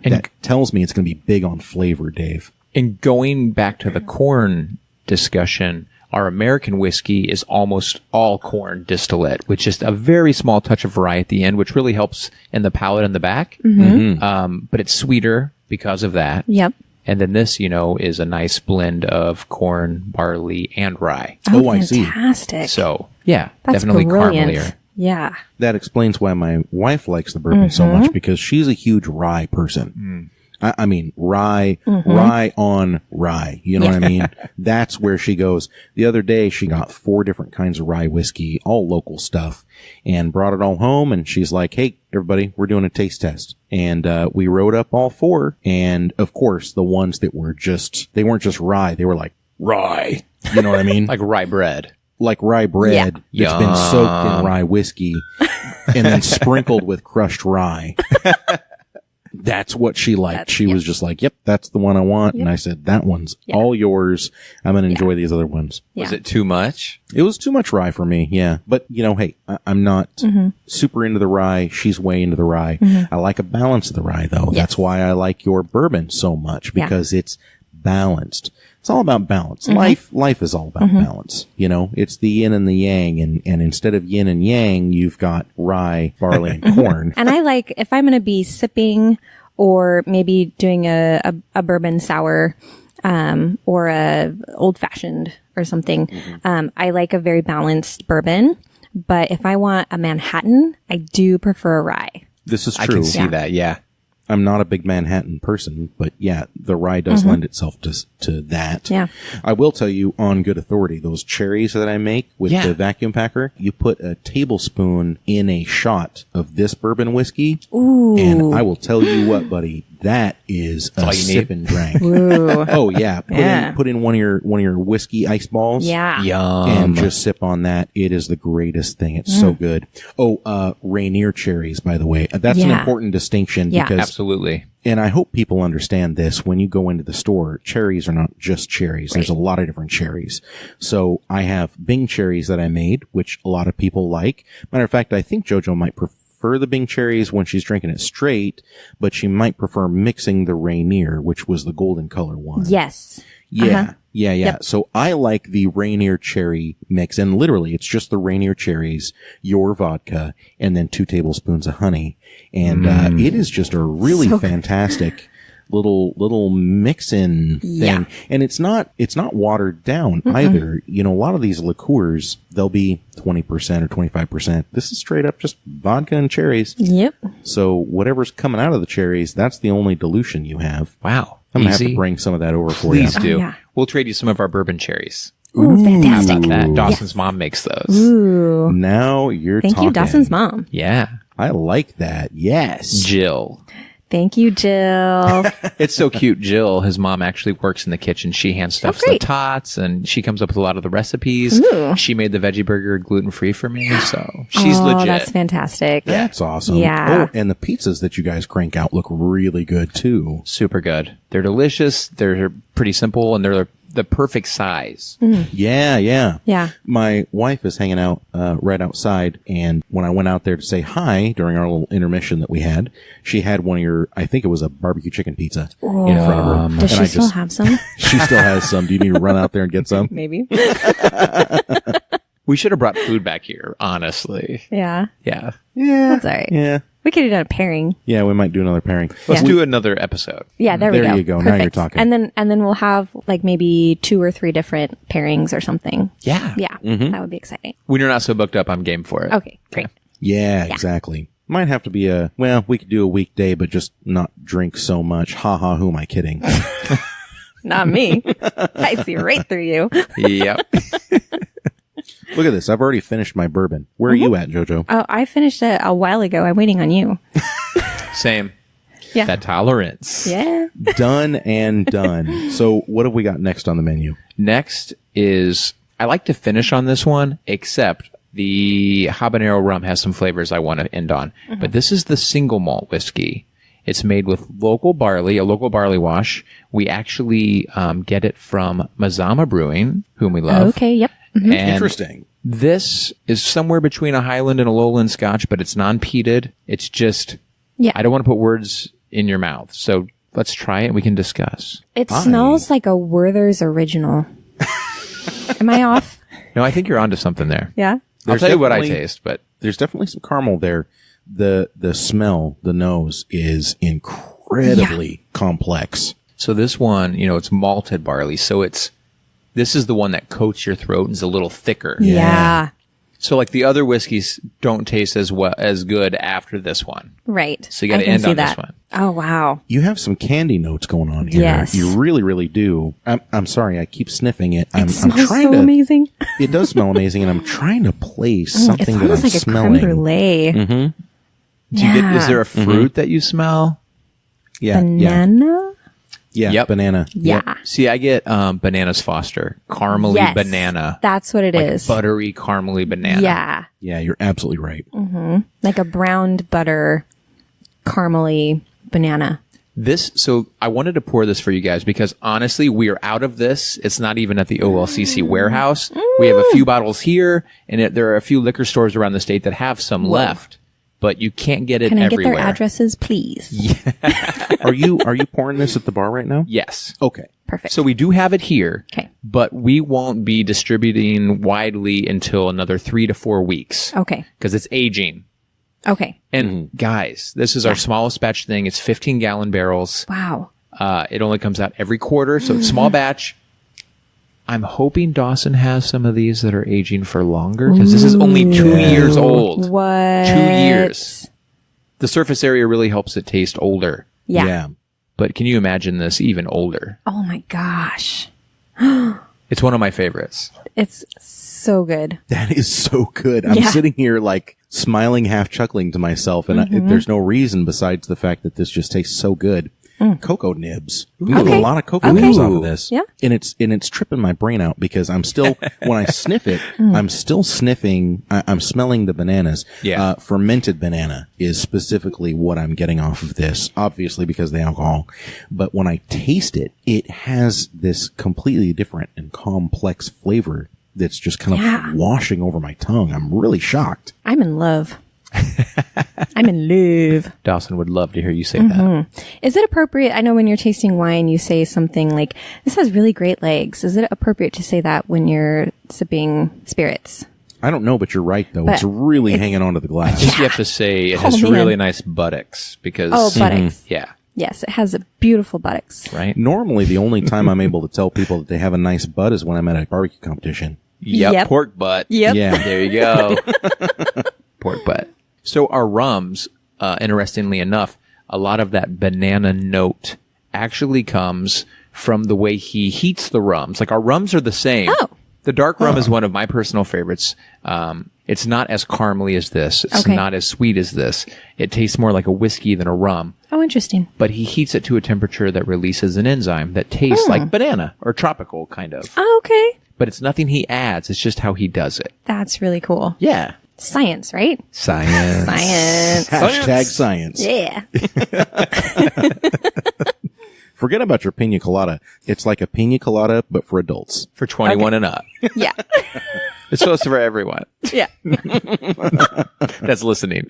That tells me it's going to be big on flavor, Dave. And going back to the corn discussion, our American whiskey is almost all corn distillate, with just a very small touch of rye at the end, which really helps in the palate in the back. But it's sweeter because of that. Yep. And then this, is a nice blend of corn, barley, and rye. Oh, I see. Fantastic. So, yeah, That's definitely brilliant. caramelier. Yeah. That explains why my wife likes the bourbon so much, because she's a huge rye person. I mean, rye on rye. You know what I mean? That's where she goes. The other day, she got 4 different kinds of rye whiskey, all local stuff, and brought it all home. And she's like, hey, everybody, we're doing a taste test. And we wrote up all 4. And of course, the ones that were they weren't just rye. They were like rye. You know what I mean? Like rye bread. Like rye bread that's been soaked in rye whiskey and then sprinkled with crushed rye. That's what she liked. She was just like, yep, that's the one I want. And I said, that one's all yours. I'm going to enjoy these other ones. Was it too much? It was too much rye for me. Yeah. But hey, I'm not super into the rye. She's way into the rye. I like a balance of the rye though. Yes. That's why I like your bourbon so much, because it's balanced. It's all about balance. Life is all about balance. It's the yin and the yang, and instead of yin and yang, you've got rye, barley, and corn. And I like, if I'm going to be sipping or maybe doing a bourbon sour, or a old fashioned or something, I like a very balanced bourbon. But if I want a Manhattan, I do prefer a rye. This is true. I can see that. Yeah. I'm not a big Manhattan person, but yeah, the rye does lend itself to that. Yeah. I will tell you on good authority, those cherries that I make with the vacuum packer, you put a tablespoon in a shot of this bourbon whiskey. Ooh. And I will tell you what, buddy, that is a sip and drink. Ooh. Oh yeah. Put in one of your whiskey ice balls. Yeah. Yum. And just sip on that. It is the greatest thing. It's so good. Oh, Rainier cherries, by the way. That's an important distinction because Absolutely. and I hope people understand this. When you go into the store, cherries are not just cherries. There's a lot of different cherries. So I have Bing cherries that I made, which a lot of people like. Matter of fact, I think JoJo might prefer the Bing cherries when she's drinking it straight, but she might prefer mixing the Rainier, which was the golden color one. Yes. Yeah. Yep. So I like the Rainier cherry mix, and literally it's just the Rainier cherries, your vodka, and then 2 tablespoons of honey. And it is just a really fantastic little mix-in thing. Yeah. And it's not watered down either. A lot of these liqueurs, they'll be 20% or 25%. This is straight up just vodka and cherries. Yep. So whatever's coming out of the cherries, that's the only dilution you have. Wow. I'm going to have to bring some of that over for you. Please do. yeah. We'll trade you some of our bourbon cherries. Ooh, How fantastic. about that? Dawson's mom makes those. Ooh. Now you're Thank talking. you, Dawson's mom. Yeah. I like that. Yes. Jill. Thank you, Jill. It's so cute. Jill, his mom, actually works in the kitchen. She hand stuffs the great. tots, and she comes up with a lot of the recipes. Ooh. She made the veggie burger gluten-free for me, so she's Oh, legit. that's fantastic. That's awesome. Yeah. Oh, and the pizzas that you guys crank out look really good too. Super good. They're delicious. They're pretty simple, and they're the perfect size. Yeah. Yeah. My wife is hanging out right outside, and when I went out there to say hi during our little intermission that we had, she had one of your, I think it was a barbecue chicken pizza in front of her. Does And she I still have some? She still has some. Do you need to run out there and get some? Maybe. We should have brought food back here, honestly. Yeah. Yeah. Yeah. That's all right. Yeah. We could have done a pairing. Yeah, we might do another pairing. Let's Yeah. do another episode. Yeah, there we go. There you go. Now Perfect. you're talking. And then we'll have like maybe 2 or 3 different pairings or something. Yeah. Yeah. That would be exciting. When you're not so booked up, I'm game for it. Okay, great. Yeah, exactly. Might have to be we could do a weekday, but just not drink so much. Ha ha, who am I kidding? Not me. I see right through you. Yep. Look at this. I've already finished my bourbon. Where are you at, JoJo? Oh, I finished it a while ago. I'm waiting on you. Same. Yeah. That tolerance. Yeah. Done and done. So what have we got next on the menu? Next is, I like to finish on this one, except the habanero rum has some flavors I want to end on. But this is the single malt whiskey. It's made with local barley, a local barley wash. We actually get it from Mazama Brewing, whom we love. Okay. Yep. And Interesting. this is somewhere between a Highland and a Lowland Scotch, but it's non-peated. It's just, Yeah. I don't want to put words in your mouth. So let's try it and we can discuss. It smells like a Werther's original. Am I off? No, I think you're onto something there. Yeah. I'll There's tell you what I definitely- taste, but There's definitely some caramel there. The smell, the nose is incredible. incredibly complex. So this one, it's malted barley. So this is the one that coats your throat and is a little thicker. Yeah. So like the other whiskeys don't taste as good after this one. Right. So you got to end on this one. Oh, wow. You have some candy notes going on here. Yes. You really, really do. I'm sorry. I keep sniffing it. I'm smells trying so amazing. It does smell amazing, and I'm trying to place something It's that I'm almost like a smelling. creme brulee. Mm-hmm. Is there a fruit that you smell? Yeah. Banana? Yeah. Yep. Banana. Yeah. See, I get Bananas Foster. Caramely Yes. banana. That's what it is. Buttery caramely banana. Yeah. Yeah, you're absolutely right. Like a browned butter caramely banana. So I wanted to pour this for you guys because honestly, we are out of this. It's not even at the OLCC warehouse. We have a few bottles here, and there are a few liquor stores around the state that have some left, but you can't get it Can I everywhere. get their addresses, please? Are you pouring this at the bar right now? Yes. Okay. Perfect. So we do have it here, Okay. but we won't be distributing widely until another 3 to 4 weeks Okay. because it's aging. Okay. And guys, this is our smallest batch thing. It's 15-gallon barrels. Wow. It only comes out every quarter, so it's small batch. I'm hoping Dawson has some of these that are aging for longer because this is only 2 years old. What? 2 years. The surface area really helps it taste older. Yeah. But can you imagine this even older? Oh my gosh. It's one of my favorites. It's so good. That is so good. I'm Yeah. sitting here like smiling, half chuckling to myself, and there's no reason besides the fact that this just tastes so good. Cocoa nibs. We get a lot of cocoa nibs off of this. Yeah. And it's tripping my brain out because I'm still, when I sniff it, I'm still sniffing, I'm smelling the bananas. Yeah. Fermented banana is specifically what I'm getting off of this, obviously because of the alcohol. But when I taste it, it has this completely different and complex flavor that's just kind of washing over my tongue. I'm really shocked. I'm in love. I'm in love. Dawson would love to hear you say that. Is it appropriate? I know when you're tasting wine, you say something like, this has really great legs. Is it appropriate to say that when you're sipping spirits? I don't know, but you're right, though. But it's really hanging onto the I glass. think you have to say it has man. really nice buttocks because... Oh, buttocks. Yeah. Yes, it has a beautiful buttocks. Right? Normally, the only time I'm able to tell people that they have a nice butt is when I'm at a barbecue competition. Yep. Pork butt. Yep. Yeah. There you go. Pork butt. So our rums, interestingly enough, a lot of that banana note actually comes from the way he heats the rums. Like our rums are the same. Oh. The dark rum is one of my personal favorites. It's not as caramely as this. It's Okay. not as sweet as this. It tastes more like a whiskey than a rum. Oh, interesting. But he heats it to a temperature that releases an enzyme that tastes like banana or tropical kind of. Oh, okay. But it's nothing he adds. It's just how he does it. That's really cool. Yeah. Science, right? Science. Science. Hashtag science. Yeah. Forget about your pina colada. It's like a pina colada, but for adults. For 21 and up. Yeah. It's supposed to for everyone Yeah. that's listening.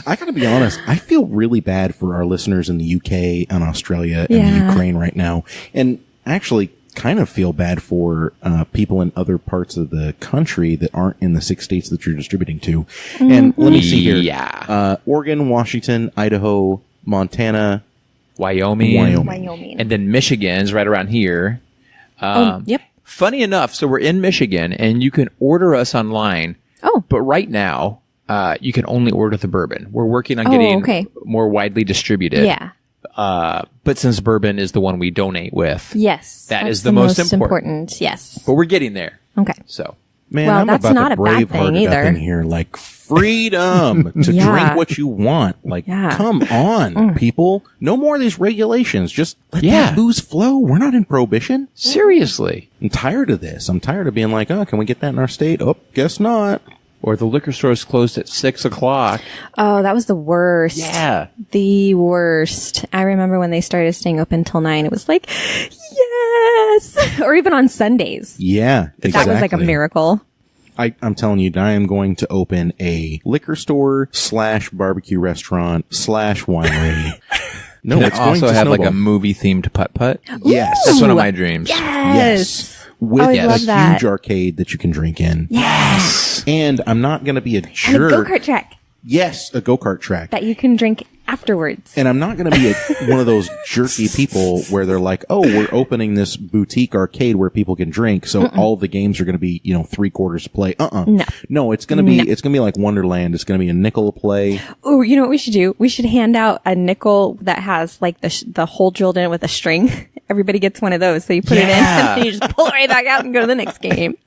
I gotta be honest, I feel really bad for our listeners in the UK and Australia and the Yeah. Ukraine right now. And actually kind of feel bad for people in other parts of the country that aren't in the 6 states that you're distributing to. And let me see here. Yeah. Oregon, Washington, Idaho, Montana, Wyoming. Wyoming. And then Michigan's right around here. Yep. Funny enough, so we're in Michigan and you can order us online. Oh. But right now, you can only order the bourbon. We're working on Oh, getting okay. more widely distributed. Yeah. But since bourbon is the one we donate with, Yes. That that's is the most important. Yes. but we're getting there. Okay. So man, Well, I'm that's about not to a bad Braveheart thing it up either. in here, like freedom to Yeah. drink what you want. Like, Yeah. come on, people. No more of these regulations. Just let Yeah. that booze flow. We're not in prohibition. seriously. I'm tired of this. I'm tired of being like, oh, can we get that in our state? Oh, guess not. Or the liquor store is closed at 6:00. Oh, that was the worst. Yeah. The worst. I remember when they started staying open till 9, it was like, yes. Or even on Sundays. Yeah, That was like a miracle. I'm telling you, I am going to open a liquor store / barbecue restaurant / winery. No, Can it's it going also to have like snowball. a movie themed putt-putt? Yes. That's one of my dreams. Yes. With I a love that. huge arcade that you can drink in. Yes. And I'm not going to be a And a jerk. go-kart track. Yes, a go-kart track. that you can drink afterwards. And I'm not going to be one of those jerky people where they're like, oh, we're opening this boutique arcade where people can drink. So all the games are going to be, 3/4 play. No, it's going to be like Wonderland. It's going to be a nickel a play. Oh, you know what we should do? We should hand out a nickel that has like the hole drilled in it with a string. Everybody gets one of those. So you put it in and you just pull it right back out and go to the next game.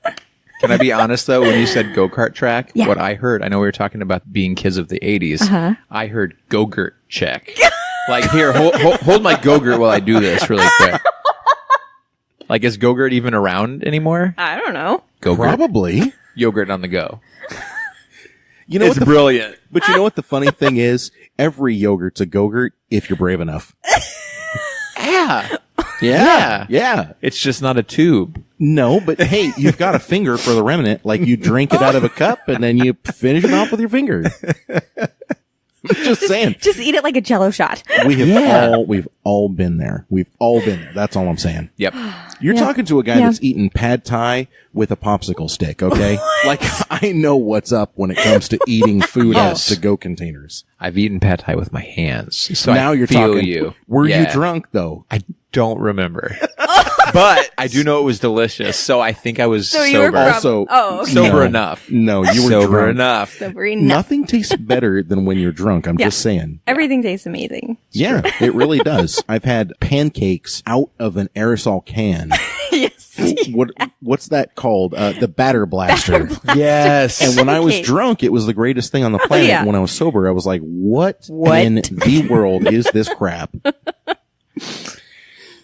Can I be honest though? When you said go-kart track, what I heard, I know we were talking about being kids of the 80s. I heard go-gurt check. Like, here, hold my go-gurt while I do this really quick. Like, is go-gurt even around anymore? I don't know. Go-gurt. Probably. Yogurt on the go. It's brilliant. But you know what the funny thing is? Every yogurt's a go-gurt if you're brave enough. Yeah. It's just not a tube. No, but hey, you've got a finger for the remnant. Like you drink it out of a cup and then you finish it off with your finger. Just saying. Just eat it like a Jell-O shot. We've all been there. We've all been there. That's all I'm saying. Yep. You're talking to a guy that's eaten pad thai with a popsicle stick, okay? Like, I know what's up when it comes to eating food out of to-go containers. I've eaten pad thai with my hands. So now you're feel talking. You. Were you drunk, though? I don't remember. But I do know it was delicious, so I think I was sober. You were Sober enough. No, you were sober drunk. enough. Sober enough. Nothing tastes better than when you're drunk. I'm just saying. Everything tastes amazing. Yeah, it really does. I've had pancakes out of an aerosol can. Yes. What's that called? The batter blaster. Yes. And when I was drunk, it was the greatest thing on the planet. Yeah. When I was sober, I was like, what in the world is this crap?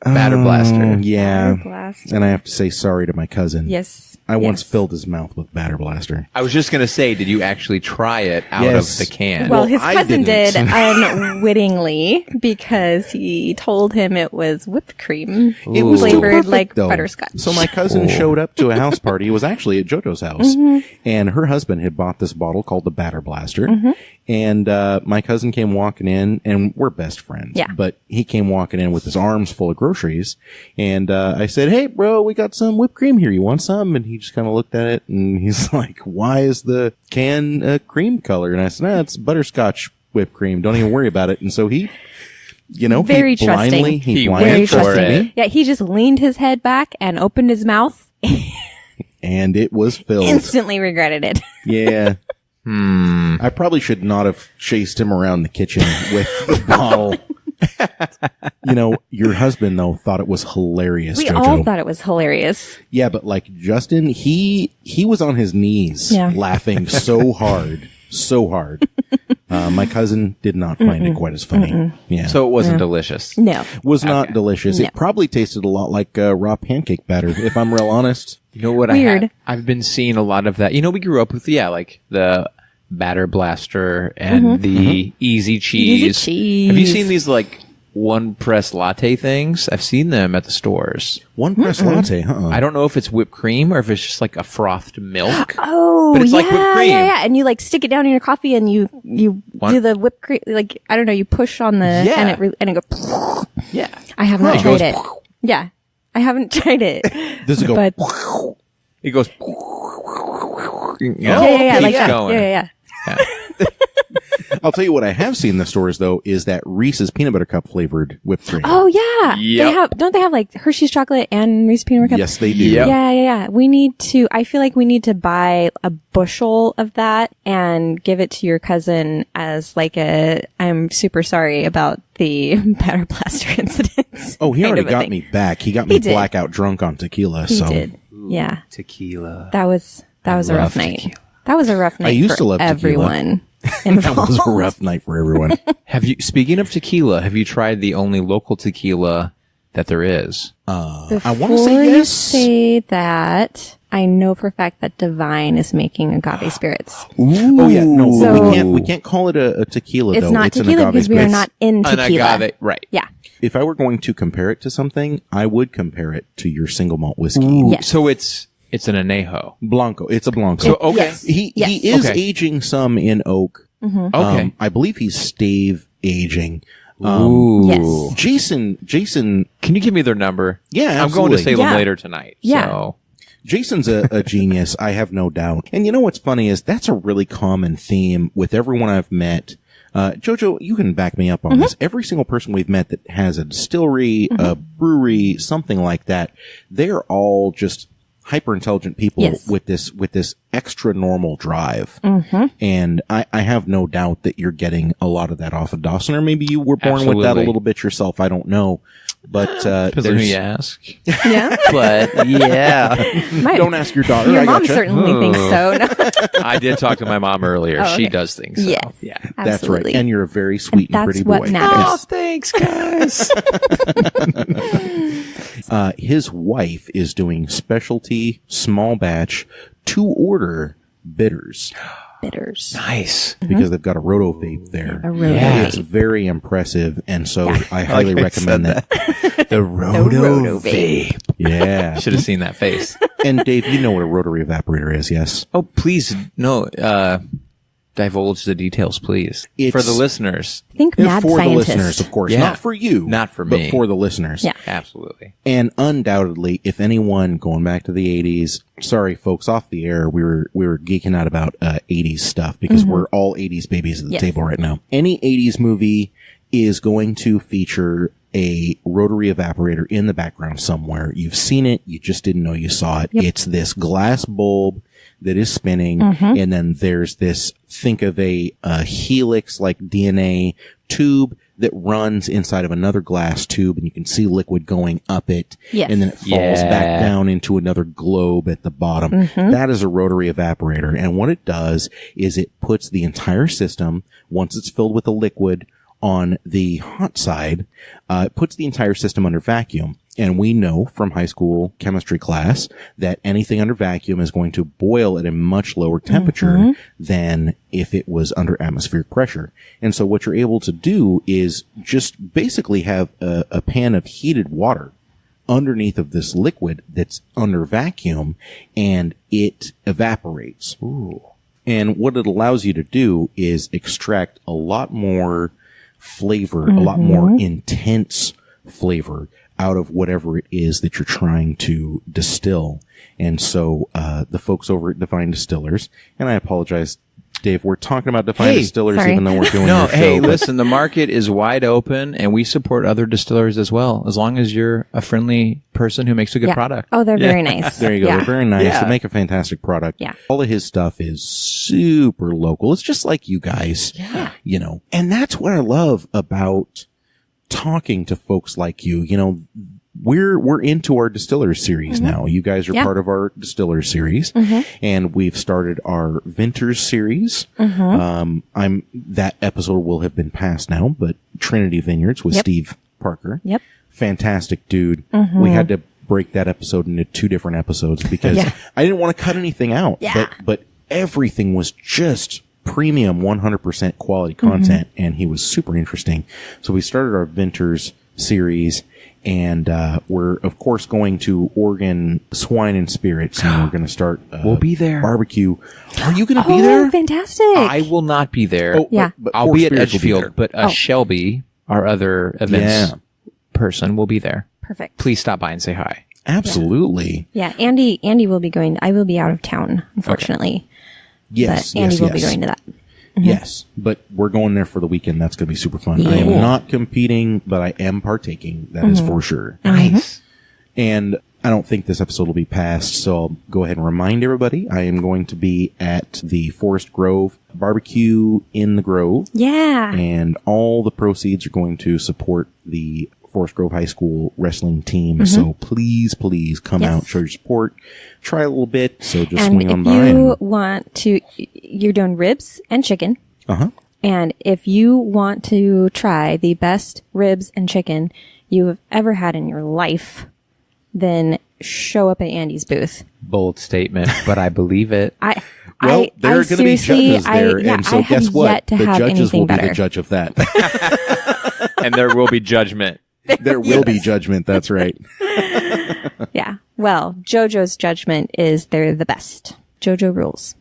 Batter blaster. Yeah. Batter blaster. And I have to say sorry to my cousin. Yes. I once filled his mouth with batter blaster. I was just going to say, did you actually try it out of the can? Well, his I cousin did didn't. unwittingly because he told him it was whipped cream. It was still flavored perfect, like though. butterscotch. So my cousin showed up to a house party. It was actually at JoJo's house. And her husband had bought this bottle called the Batter Blaster. And my cousin came walking in, and we're best friends. Yeah. But he came walking in with his arms full of groceries. And I said, hey, bro, we got some whipped cream here. You want some? And he just kind of looked at it, and he's like, why is the can cream color? And I said, it's butterscotch whipped cream. Don't even worry about it. And so he... Very he blindly, trusting. he went blindly for trusted it. me, Yeah, he just leaned his head back and opened his mouth. and it was filled. Instantly regretted it. Yeah. I probably should not have chased him around the kitchen with the bottle. Your husband, though, thought it was hilarious, We Jojo. all thought it was hilarious. Yeah, but like Justin, he was on his knees laughing so hard. So hard. My cousin did not find it quite as funny. Yeah. So it wasn't delicious. No. Was not delicious. No. It probably tasted a lot like raw pancake batter, if I'm real honest. You know what Weird. I've been seeing a lot of that. We grew up with, like the batter blaster and the easy cheese. Easy cheese. Have you seen these like one press latte things? I've seen them at the stores. One press latte, I don't know if it's whipped cream or if it's just like a frothed milk. Oh, But it's like whipped cream. Yeah. And you like stick it down in your coffee and you do the whipped cream. Like, I don't know, you push on the, and it goes, Yeah. I have not It tried goes it. Yeah. I haven't tried it. Does it go? But, It goes. yeah. Like keeps that. going. Yeah. I'll tell you what I have seen in the stores, though, is that Reese's peanut butter cup flavored whipped cream. Oh, yeah. Yep. Don't they have like Hershey's chocolate and Reese's peanut butter cup? Yes, they do. Yep. Yeah. I feel like we need to buy a bushel of that and give it to your cousin as like I'm super sorry about the batter blaster incident. Oh, he kind already of a got thing. me back. He got me did. blackout drunk on tequila. He so did. Yeah. Tequila. That was a love rough night. tequila. That was a rough night used for to love tequila. everyone that involved. was a rough night for everyone. Speaking of tequila, have you tried the only local tequila that there is? I want to say Before you yes. say that, I know for a fact that Divine is making agave spirits. Oh yeah, no, So- we can't call it a tequila It's though. not It's tequila an agave because we are spirit. not in An tequila. agave, right. Yeah. If I were going to compare it to something, I would compare it to your single malt whiskey. Yes. So it's an anejo. Blanco. It's a Blanco. So okay. Yes. He Yes. is Okay. aging some in oak. Okay. I believe he's stave aging. Ooh. Yes. Jason, Can you give me their number? Yeah, I'm going to absolutely. Salem Yeah. later tonight. Yeah. So Jason's a genius, I have no doubt. And you know what's funny is that's a really common theme with everyone I've met. Jojo, you can back me up on this. Every single person we've met that has a distillery, a brewery, something like that, they're all just hyper intelligent people with this extra normal drive. And I have no doubt that you're getting a lot of that off of Dawson, or maybe you were born with that a little bit yourself. I don't know. But depends on who you ask. Yeah. But yeah. Don't ask your daughter. Your mom certainly thinks so. No. I did talk to my mom earlier. She does things. So. Yes. Yeah. That's right. And you're a very sweet and pretty boy. That's what matters. Oh, thanks, guys. His wife is doing specialty, small batch, to order bitters. Bitters. Nice. Because they've got a roto vape there. A roto vape. It's very impressive. And so I highly recommend that. The roto vape. Yeah. Should have seen that face. And Dave, you know what a rotary evaporator is, yes? Oh, please, no, divulge the details, please. For the listeners. Think mad for scientist. the listeners, of course. Yeah. Not for you. Not for me. But for the listeners. Yeah. Absolutely. And undoubtedly, if anyone going back to the 80s, sorry folks, off the air, we were geeking out about 80s stuff because we're all 80s babies at the table right now. Any 80s movie is going to feature a rotary evaporator in the background somewhere. You've seen it, you just didn't know you saw it. It's this glass bulb that is spinning, and then there's this, think of a helix like DNA tube that runs inside of another glass tube, and you can see liquid going up it, and then it falls back down into another globe at the bottom. That is a rotary evaporator, and what it does is it puts the entire system, once it's filled with a liquid on the hot side, it puts the entire system under vacuum. And we know from high school chemistry class that anything under vacuum is going to boil at a much lower temperature than if it was under atmospheric pressure. And so what you're able to do is just basically have a pan of heated water underneath of this liquid that's under vacuum, and it evaporates. And what it allows you to do is extract a lot more flavor, a lot more intense flavor out of whatever it is that you're trying to distill. And so, the folks over at Divine Distillers, and I apologize, Dave, we're talking about Divine Distillers even though we're doing your show. Listen, the market is wide open and we support other distillers as well, as long as you're a friendly person who makes a good product. Oh, they're very nice. There you go. They're very nice. They make a fantastic product. Yeah. All of his stuff is super local. It's just like you guys, you know, and that's what I love about talking to folks like you. You know, we're into our Distiller Series now. You guys are part of our Distiller Series, and we've started our Vinters Series. That episode will have been passed now, but Trinity Vineyards with Steve Parker. Fantastic dude. We had to break that episode into 2 different episodes because I didn't want to cut anything out, but everything was just premium 100% quality content, and he was super interesting. So we started our Vinters Series, and we're of course going to Oregon Swine and Spirits, and we're going to start we'll be there. barbecue. Are you going to be there? Oh, fantastic. I will not be there. But I'll Four be at Spirits will be Edgefield, there. but Shelby, our other events person, will be there. Perfect. Please stop by and say hi. Absolutely. Yeah, Andy will be going. I will be out of town, unfortunately. Yes, but Andy will be going to that. Yes, but we're going there for the weekend. That's going to be super fun. I am not competing, but I am partaking. That is for sure. Nice. And I don't think this episode will be passed, so I'll go ahead and remind everybody. I am going to be at the Forest Grove Barbecue in the Grove. Yeah. And all the proceeds are going to support the Forest Grove High School wrestling team. So please come out, show your support, try a little bit. So just swing on by. And if you want to, you're doing ribs and chicken. And if you want to try the best ribs and chicken you have ever had in your life, then show up at Andy's booth. Bold statement, but I believe it. Well, there are going to be judges there, and so guess what? The judges will be the judge of that. And there will be judgment. There will be judgment. That's right. Yeah. Well, JoJo's judgment is they're the best. JoJo rules.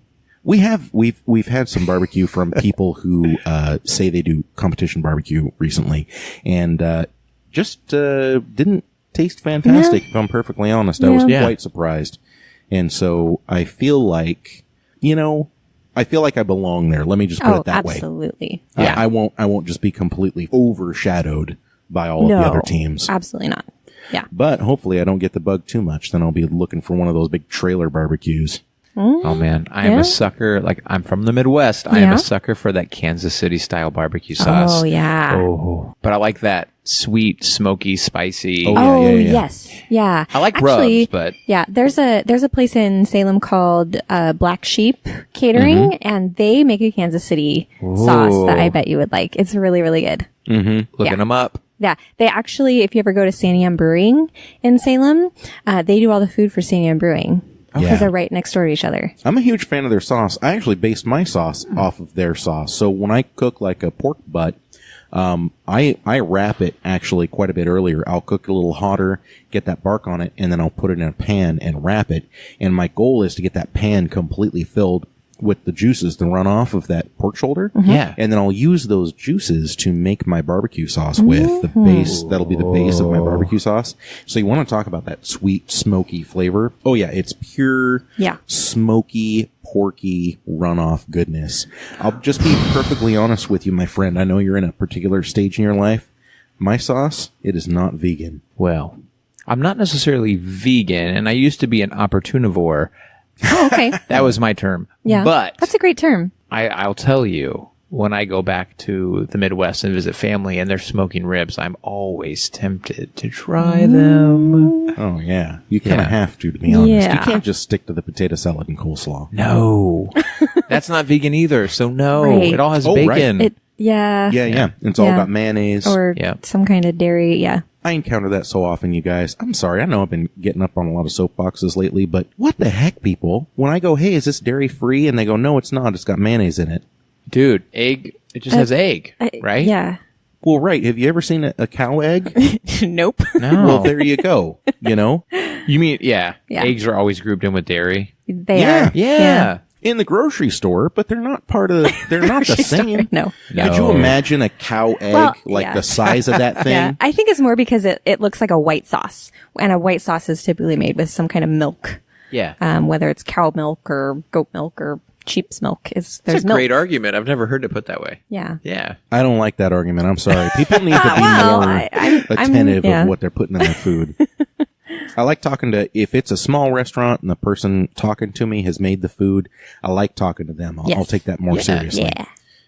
We've had some barbecue from people who say they do competition barbecue recently, and just didn't taste fantastic. If I'm perfectly honest, I was quite surprised. And so I feel like, I feel like I belong there. Let me just put it that way. Absolutely. Yeah. I won't just be completely overshadowed by all of the other teams. Absolutely not. Yeah. But hopefully I don't get the bug too much. Then I'll be looking for one of those big trailer barbecues. Oh man, I am a sucker. Like, I'm from the Midwest. I am a sucker for that Kansas City style barbecue sauce. Oh yeah. Oh, but I like that sweet, smoky, spicy. Oh, yeah. Yes. Yeah. I like rubs, but yeah, there's a place in Salem called Black Sheep Catering, and they make a Kansas City sauce that I bet you would like. It's really, really good. Looking them up. Yeah, they actually, if you ever go to San Am Brewing in Salem, they do all the food for San Am Brewing. Because they're right next door to each other. I'm a huge fan of their sauce. I actually based my sauce off of their sauce. So when I cook like a pork butt, I wrap it actually quite a bit earlier. I'll cook it a little hotter, get that bark on it, and then I'll put it in a pan and wrap it. And my goal is to get that pan completely filled with the juices to run off of that pork shoulder. Yeah. And then I'll use those juices to make my barbecue sauce with the base. That'll be the base of my barbecue sauce. So you want to talk about that sweet, smoky flavor. Oh yeah. It's pure, smoky, porky runoff goodness. I'll just be perfectly honest with you, my friend. I know you're in a particular stage in your life. My sauce, it is not vegan. Well, I'm not necessarily vegan, and I used to be an opportunivore. Oh, okay. That was my term. Yeah. But that's a great term. I'll tell you, when I go back to the Midwest and visit family and they're smoking ribs, I'm always tempted to try them. Oh, yeah. You kind of have to be honest. Yeah. You can't just stick to the potato salad and coleslaw. No. That's not vegan either, so no. Right. It all has Oh, right. bacon. Yeah. It's all got mayonnaise. Or some kind of dairy, I encounter that so often, you guys. I'm sorry. I know I've been getting up on a lot of soapboxes lately, but what the heck, people? When I go, hey, is this dairy free? And they go, no, it's not. It's got mayonnaise in it. Dude, egg, it just has egg, right? Yeah. Well, right. Have you ever seen a cow egg? Nope. No. Well, there you go. You mean, eggs are always grouped in with dairy? They Yeah. are. Yeah. In the grocery store, but they're not they're not the same. No. Could you imagine a cow egg the size of that thing? Yeah. I think it's more because it looks like a white sauce. And a white sauce is typically made with some kind of milk. Yeah. Whether it's cow milk or goat milk or sheep's milk. That's There's a milk. great argument. I've never heard it put that way. Yeah. Yeah. I don't like that argument. I'm sorry. People need to be more attentive of what they're putting in their food. I like talking to, if it's a small restaurant and the person talking to me has made the food, I like talking to them. I'll take that more seriously.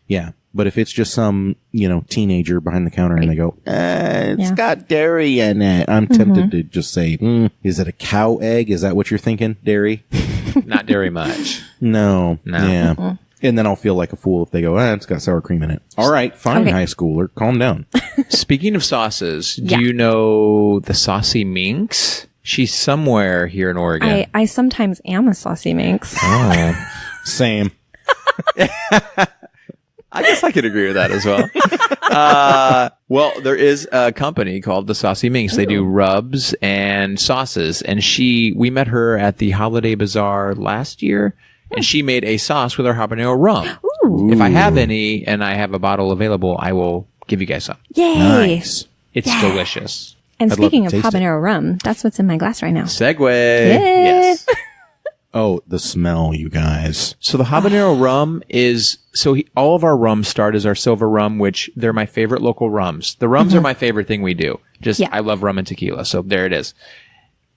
Yeah. But if it's just some, teenager behind the counter and they go, it's got dairy in it, I'm tempted to just say, is it a cow egg? Is that what you're thinking? Dairy? Not dairy much. No. Yeah. And then I'll feel like a fool if they go, it's got sour cream in it. All right, fine, high schooler. Calm down. Speaking of sauces, do you know the Saucy Minx? She's somewhere here in Oregon. I sometimes am a saucy minx. Oh. Same. I guess I could agree with that as well. Well, there is a company called the Saucy Minx. They do rubs and sauces. And we met her at the Holiday Bazaar last year. And she made a sauce with our habanero rum. Ooh. If I have any and I have a bottle available, I will give you guys some. Yay. Nice. It's delicious. And I'd love speaking to of taste it. habanero rum, that's what's in my glass right now. Segue. Yes. Oh, the smell, you guys. So the habanero rum is, all of our rums start as our silver rum, which they're my favorite local rums. The rums are my favorite thing we do. I love rum and tequila. So there it is.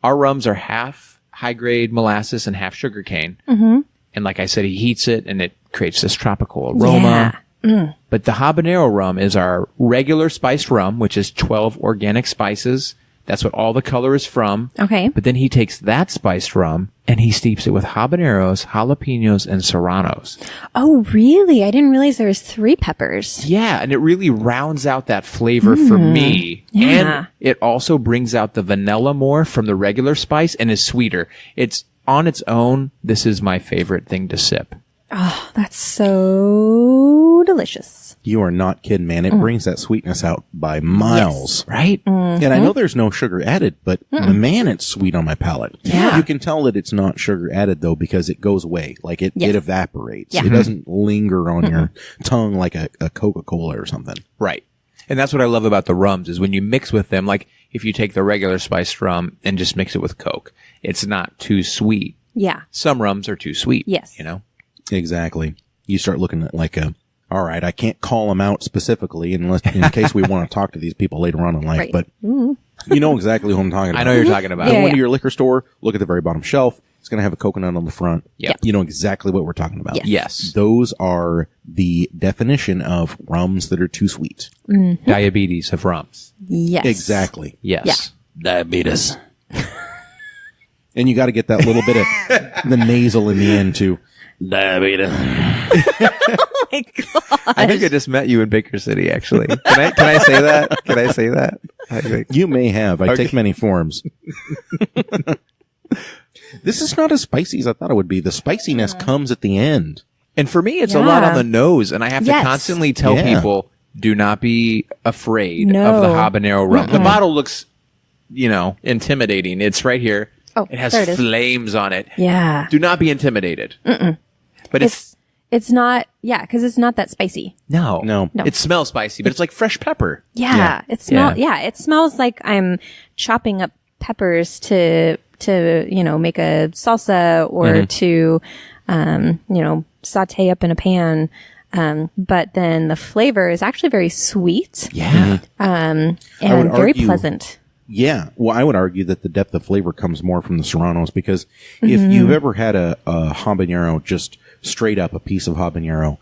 Our rums are half high grade molasses and half sugar cane. Mm-hmm. And like I said, he heats it and it creates this tropical aroma. Yeah. But the habanero rum is our regular spiced rum, which is 12 organic spices. That's what all the color is from. Okay. But then he takes that spiced rum and he steeps it with habaneros, jalapenos, and serranos. Oh, really? I didn't realize there was 3 peppers. Yeah, and it really rounds out that flavor for me. Yeah. And it also brings out the vanilla more from the regular spice and is sweeter. It's on its own, this is my favorite thing to sip. Oh, that's so delicious. You are not kidding, man. It brings that sweetness out by miles. Right? And I know there's no sugar added, but man, it's sweet on my palate. Yeah. You can tell that it's not sugar added though, because it goes away. Like it evaporates. Yeah. It doesn't linger on your tongue like a Coca-Cola or something. Right. And that's what I love about the rums is when you mix with them, like if you take the regular spiced rum and just mix it with Coke, it's not too sweet. Yeah. Some rums are too sweet. Yes. You know? Exactly. You start looking at like all right, I can't call them out specifically unless in case we want to talk to these people later on in life, Right. but you know exactly who I'm talking about. I know you're talking about. Go Yeah. into your liquor store, look at the very bottom shelf. It's going to have a coconut on the front. Yep. You know exactly what we're talking about. Yes. Yes. Those are the definition of rums that are too sweet. Diabetes of rums. Yes. Exactly. Yes. Diabetes. And you got to get that little bit of the nasal in the end too. Diabetes. Oh my God. I think I just met you in Baker City, actually. Can I say that? Can I say that? I think. You may have. I take many forms. This is not as spicy as I thought it would be. The spiciness comes at the end. And for me, it's a lot Yeah. on the nose, and I have to Yes. constantly tell Yeah. people, do not be afraid No. of the habanero rum. The bottle looks, intimidating. It's right here. Oh, it has there it is. flames on it. Yeah. Do not be intimidated. But It's not, because it's not that spicy. no. No. It smells spicy, but it's like fresh pepper. Yeah. It smells like I'm chopping up peppers to make a salsa or to, saute up in a pan. But then the flavor is actually very sweet, Yeah. and would very argue- pleasant. Yeah. Well, I would argue that the depth of flavor comes more from the Serranos because if you've ever had a habanero, just straight up a piece of habanero,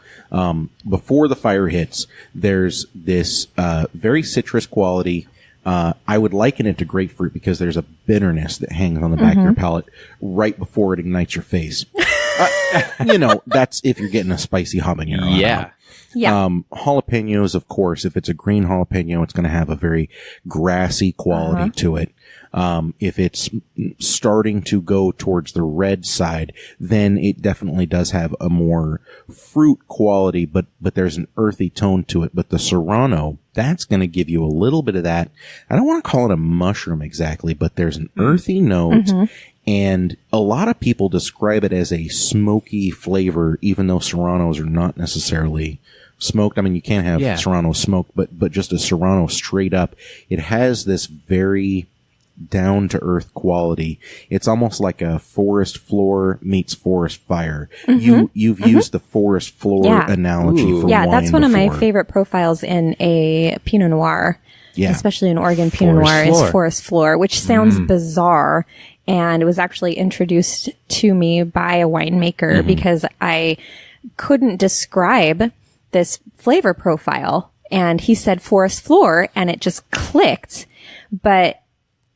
before the fire hits, there's this very citrus quality. I would liken it to grapefruit because there's a bitterness that hangs on the back of your palate right before it ignites your face. That's if you're getting a spicy habanero. Yeah. Yeah. Jalapenos, of course, if it's a green jalapeno, it's going to have a very grassy quality to it. If it's starting to go towards the red side, then it definitely does have a more fruit quality, but there's an earthy tone to it. But the Serrano, that's going to give you a little bit of that. I don't want to call it a mushroom exactly, but there's an earthy note. And a lot of people describe it as a smoky flavor, even though Serranos are not necessarily smoked. I mean, you can't have Serrano smoked, but just a Serrano straight up. It has this very down to earth quality. It's almost like a forest floor meets forest fire. You've used the forest floor analogy for wine that's one of my before. favorite profiles in a Pinot Noir. Yeah. Especially an Oregon Pinot Forest Noir floor. is forest floor, which sounds bizarre. And it was actually introduced to me by a winemaker because I couldn't describe this flavor profile. And he said forest floor and it just clicked, but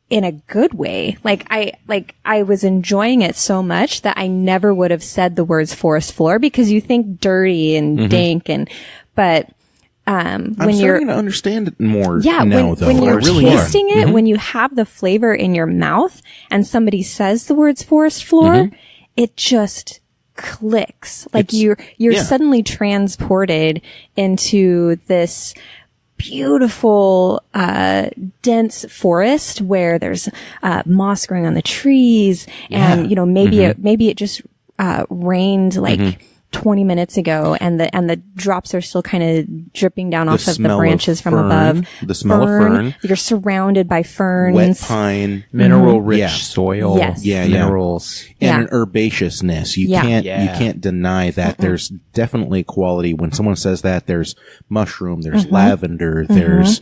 in a good way. I was enjoying it so much that I never would have said the words forest floor because you think dirty and dank but I'm when you're starting to understand it more yeah, now, though. when you're I really am. tasting it, when you have the flavor in your mouth and somebody says the words forest floor, it just clicks. Like you're suddenly transported into this beautiful, dense forest where there's, moss growing on the trees and, maybe it just, rained like 20 minutes ago and the drops are still kind of dripping down off of the smell of branches from fern, above. the smell of fern. You're surrounded by ferns. Wet pine. Mineral rich Yeah. soil. Yes. Yeah. Minerals. And an herbaceousness. You can't deny that. There's definitely quality. When someone says that, there's mushroom, there's lavender, there's,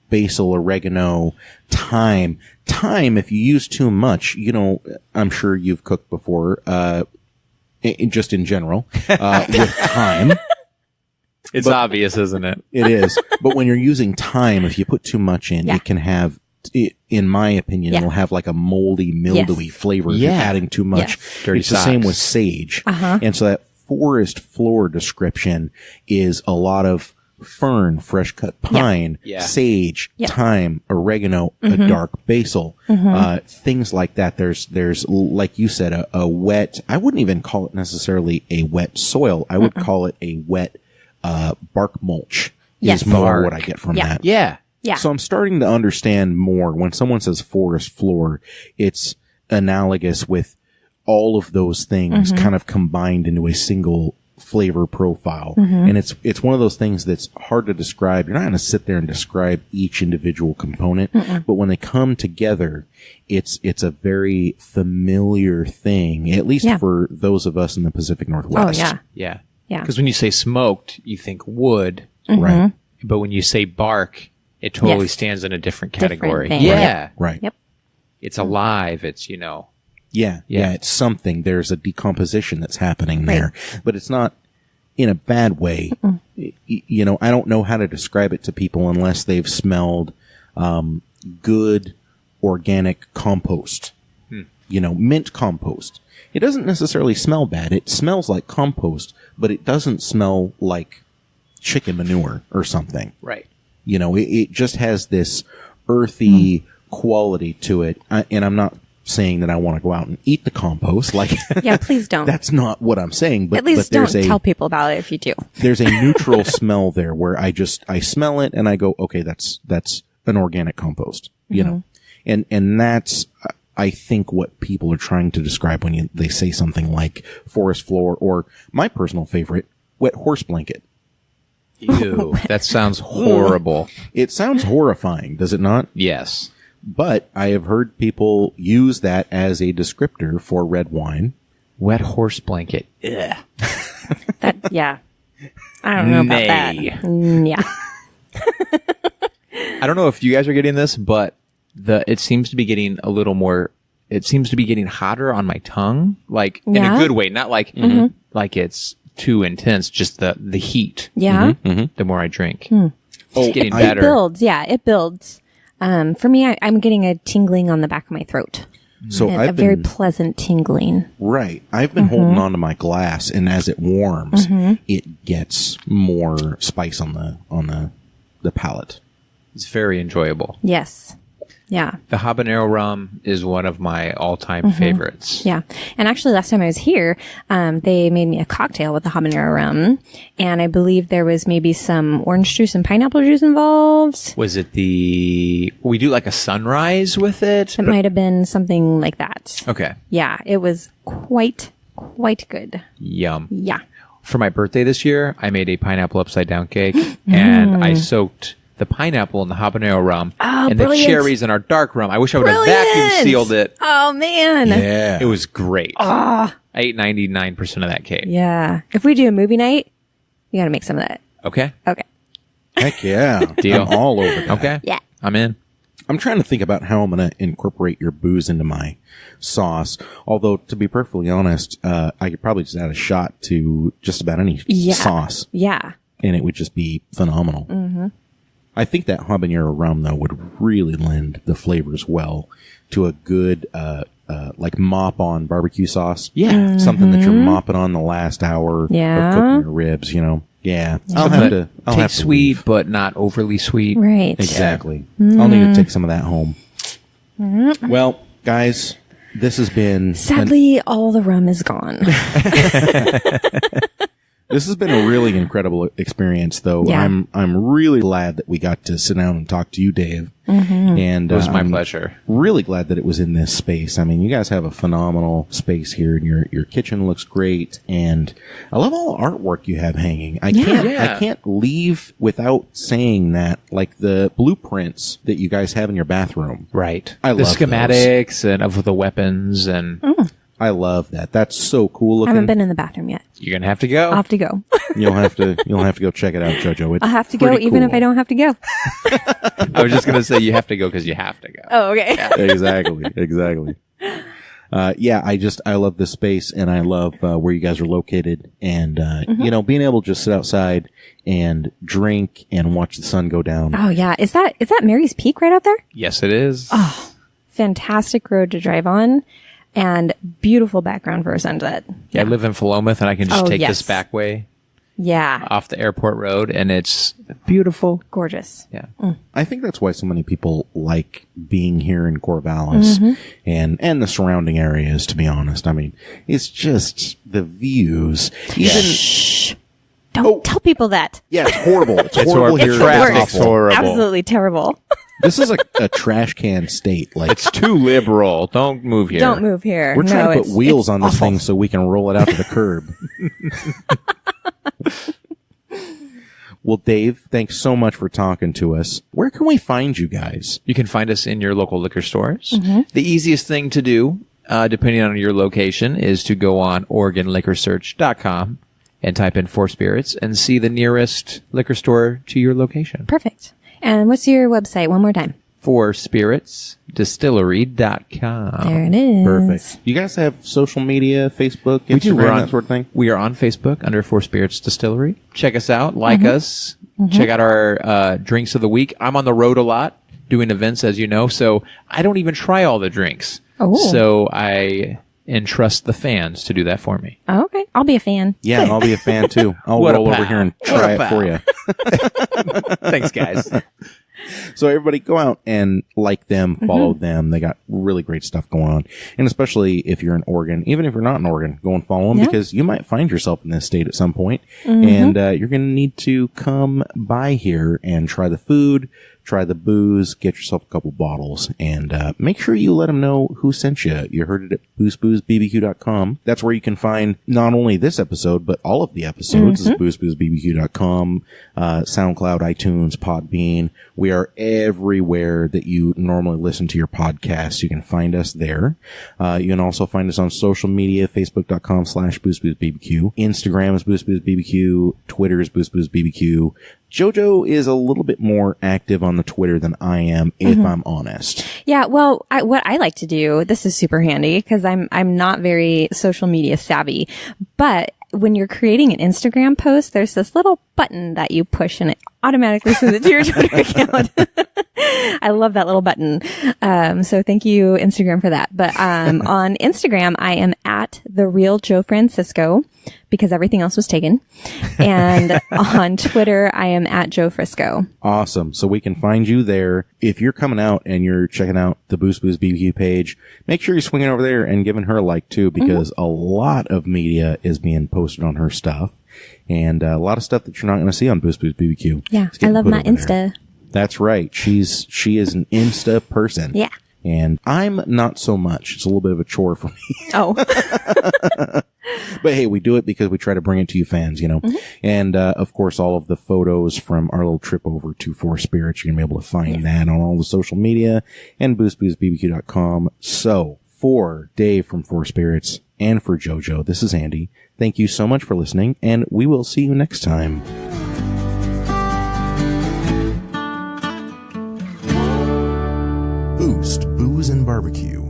basil, oregano, thyme. Thyme, if you use too much, I'm sure you've cooked before, just in general, with thyme. It's obvious, isn't it? It is. But when you're using thyme, if you put too much in, it can have, in my opinion, it'll have like a moldy, mildewy flavor if you're adding too much. Yes. Dirty It's the same socks. with sage. And so that forest floor description is a lot of fern, fresh cut pine, sage, thyme, oregano, a dark basil, things like that. There's like you said, a wet, I wouldn't even call it necessarily a wet soil. I would call it a wet, bark mulch Yes. is more Bark. what I get from that. Yeah. Yeah. So I'm starting to understand more when someone says forest floor, it's analogous with all of those things kind of combined into a single flavor profile. And it's one of those things that's hard to describe. You're not going to sit there and describe each individual component, but when they come together, it's a very familiar thing, at least for those of us in the Pacific Northwest. Oh, yeah. Yeah. Yeah. Because when you say smoked, you think wood. Right. But when you say bark, it totally Yes. stands in a different Different category. thing. Yeah. Right. Yep. It's alive. It's, Yeah, Yeah. it's something. There's a decomposition that's happening there, but it's not in a bad way. You know, I don't know how to describe it to people unless they've smelled good organic compost. You know, mint compost. It doesn't necessarily smell bad. It smells like compost, but it doesn't smell like chicken manure or something. Right. You know, it just has this earthy quality to it. And I'm not saying that I want to go out and eat the compost. Like, Yeah, please don't. that's not what I'm saying. But At least but there's don't tell people about it if you do. there's a neutral smell there where I smell it and I go, okay, that's an organic compost, you know, and that's, I think, what people are trying to describe when they say something like forest floor, or my personal favorite, wet horse blanket. Ew. That sounds horrible. It sounds horrifying, does it not? Yes. But I have heard people use that as a descriptor for red wine. Wet horse blanket. Ugh. Yeah. I don't know about that. Nay. Yeah. I don't know if you guys are getting this, but it seems to be getting a little more. It seems to be getting hotter on my tongue, like in Yeah? a good way, not like like it's too intense. Just the heat. Yeah. The more I drink, Oh, it's getting I- It better. builds. Yeah, it builds. For me, I'm getting a tingling on the back of my throat. So A I've very been pleasant tingling. right. I've been holding on to my glass, and as it warms, it gets more spice on the palate. It's very enjoyable. Yes. Yeah. The habanero rum is one of my all-time favorites. Yeah. And actually, last time I was here, they made me a cocktail with the habanero rum. And I believe there was maybe some orange juice and pineapple juice involved. Was it we do like a sunrise with it? It might have been something like that. Okay. Yeah. It was quite good. Yum. Yeah. For my birthday this year, I made a pineapple upside down cake and I soaked the pineapple in the habanero rum and brilliant. the cherries in our dark rum. I wish I would have Brilliant. vacuum sealed it. Oh, man. Yeah. It was great. I ate 99% of that cake. Yeah. If we do a movie night, you got to make some of that. Okay. Okay. Heck yeah. Deal. I'm all over that. Okay. Yeah. I'm in. I'm trying to think about how I'm going to incorporate your booze into my sauce. Although, to be perfectly honest, I could probably just add a shot to just about any sauce, Yeah. and it would just be phenomenal. I think that habanero rum, though, would really lend the flavors well to a good, like mop-on barbecue sauce. Yeah. Something that you're mopping on the last hour Yeah. of cooking your ribs, you know. Yeah. I'll Something have that to, I'll have tastes to sweet, leave. but not overly sweet. Right. Exactly. I'll need to take some of that home. Well, guys, this has been Sadly, all the rum is gone. this has been a really incredible experience, though. Yeah. I'm really glad that we got to sit down and talk to you, Dave. And It was my I'm pleasure. really glad that it was in this space. I mean, you guys have a phenomenal space here, and your kitchen looks great. And I love all the artwork you have hanging. I Yeah. can't leave without saying that, like the blueprints that you guys have in your bathroom. Right. I the love schematics and of the weapons, and I love that. That's so cool I looking. haven't been in the bathroom yet. you're going to have to go. I'll have to go. You'll have to go check it out, JoJo. It's I'll have to go pretty even if cool. I don't have to go. I was just going to say you have to go because you have to go. Oh, okay. Exactly. I love this space, and I love where you guys are located, and you know, being able to just sit outside and drink and watch the sun go down. Oh, yeah. Is that Mary's Peak right out there? Yes, it is. Fantastic road to drive on and beautiful background for a sunset. Yeah, I live in Philomath, and I can just Oh, take yes. this back way Yeah. off the airport road, and it's beautiful. Gorgeous. Yeah. I think that's why so many people like being here in Corvallis and the surrounding areas. To be honest, I mean, it's just the views. Even Don't tell people that. yeah, it's horrible. It's horrible horrible. here. Traffic's It's awful. horrible. Absolutely terrible. This is a trash can state. Like, It's too liberal. Don't move here. Don't move here. we're trying to it's- put wheels it's on this awful. thing so we can roll it out to the curb. Well, Dave, thanks so much for talking to us. Where can we find you guys? You can find us in your local liquor stores. Mm-hmm. The easiest thing to do, depending on your location, is to go on OregonLiquorSearch.com and type in Four Spirits and see the nearest liquor store to your location. Perfect. And what's your website? One more time. FourSpiritsDistillery.com. There it is. Perfect. You guys have social media, Facebook, We do. Instagram, that sort of thing? We are on Facebook under Four Spirits Distillery. Check us out. Like Mm-hmm. us. Check out our drinks of the week. I'm on the road a lot doing events, as you know, so I don't even try all the drinks. Oh. So I entrust the fans to do that for me. Oh, okay. I'll be a fan. Yeah, and I'll be a fan too. I'll What a roll over pal. here and What try a it pal. for you. Thanks, guys. So everybody go out and like them, follow them. They got really great stuff going on. And especially if you're in Oregon, even if you're not in Oregon, go and follow them Yeah. because you might find yourself in this state at some point. And you're going to need to come by here and try the food, try the booze, get yourself a couple bottles, and make sure you let them know who sent you. You heard it at boostboozbbq.com. That's where you can find not only this episode, but all of the episodes. Is boostboozbbq.com, SoundCloud, iTunes, Podbean. We are everywhere that you normally listen to your podcasts. You can find us there. You can also find us on social media, facebook.com/boostboozbbq. Instagram is boostboozbbq. Twitter is boostboozbbq. Jojo is a little bit more active on the Twitter than I am, if I'm honest. Yeah. Well, what I like to do, this is super handy because I'm not very social media savvy, but when you're creating an Instagram post, there's this little button that you push and it automatically sends it to your Twitter account. I love that little button. So thank you, Instagram, for that. But on Instagram, I am at The Real Joe Francisco because everything else was taken. And on Twitter, I am at Joe Frisco. Awesome. So we can find you there. If you're coming out and you're checking out the Boost Booze BBQ page, make sure you're swinging over there and giving her a like too, because a lot of media is being posted on her stuff and a lot of stuff that you're not going to see on Boost Booze BBQ. Yeah. is I getting love put my over there. Insta. That's right. She is an Insta person. Yeah. And I'm not so much. It's a little bit of a chore for me. Oh, But hey, we do it because we try to bring it to you fans, you know. And of course, all of the photos from our little trip over to Four Spirits, you're going to be able to find that on all the social media and boostboozbbq.com. So for Dave from Four Spirits and for Jojo, this is Andy. Thank you so much for listening, and we will see you next time. Boost Booze and Barbecue.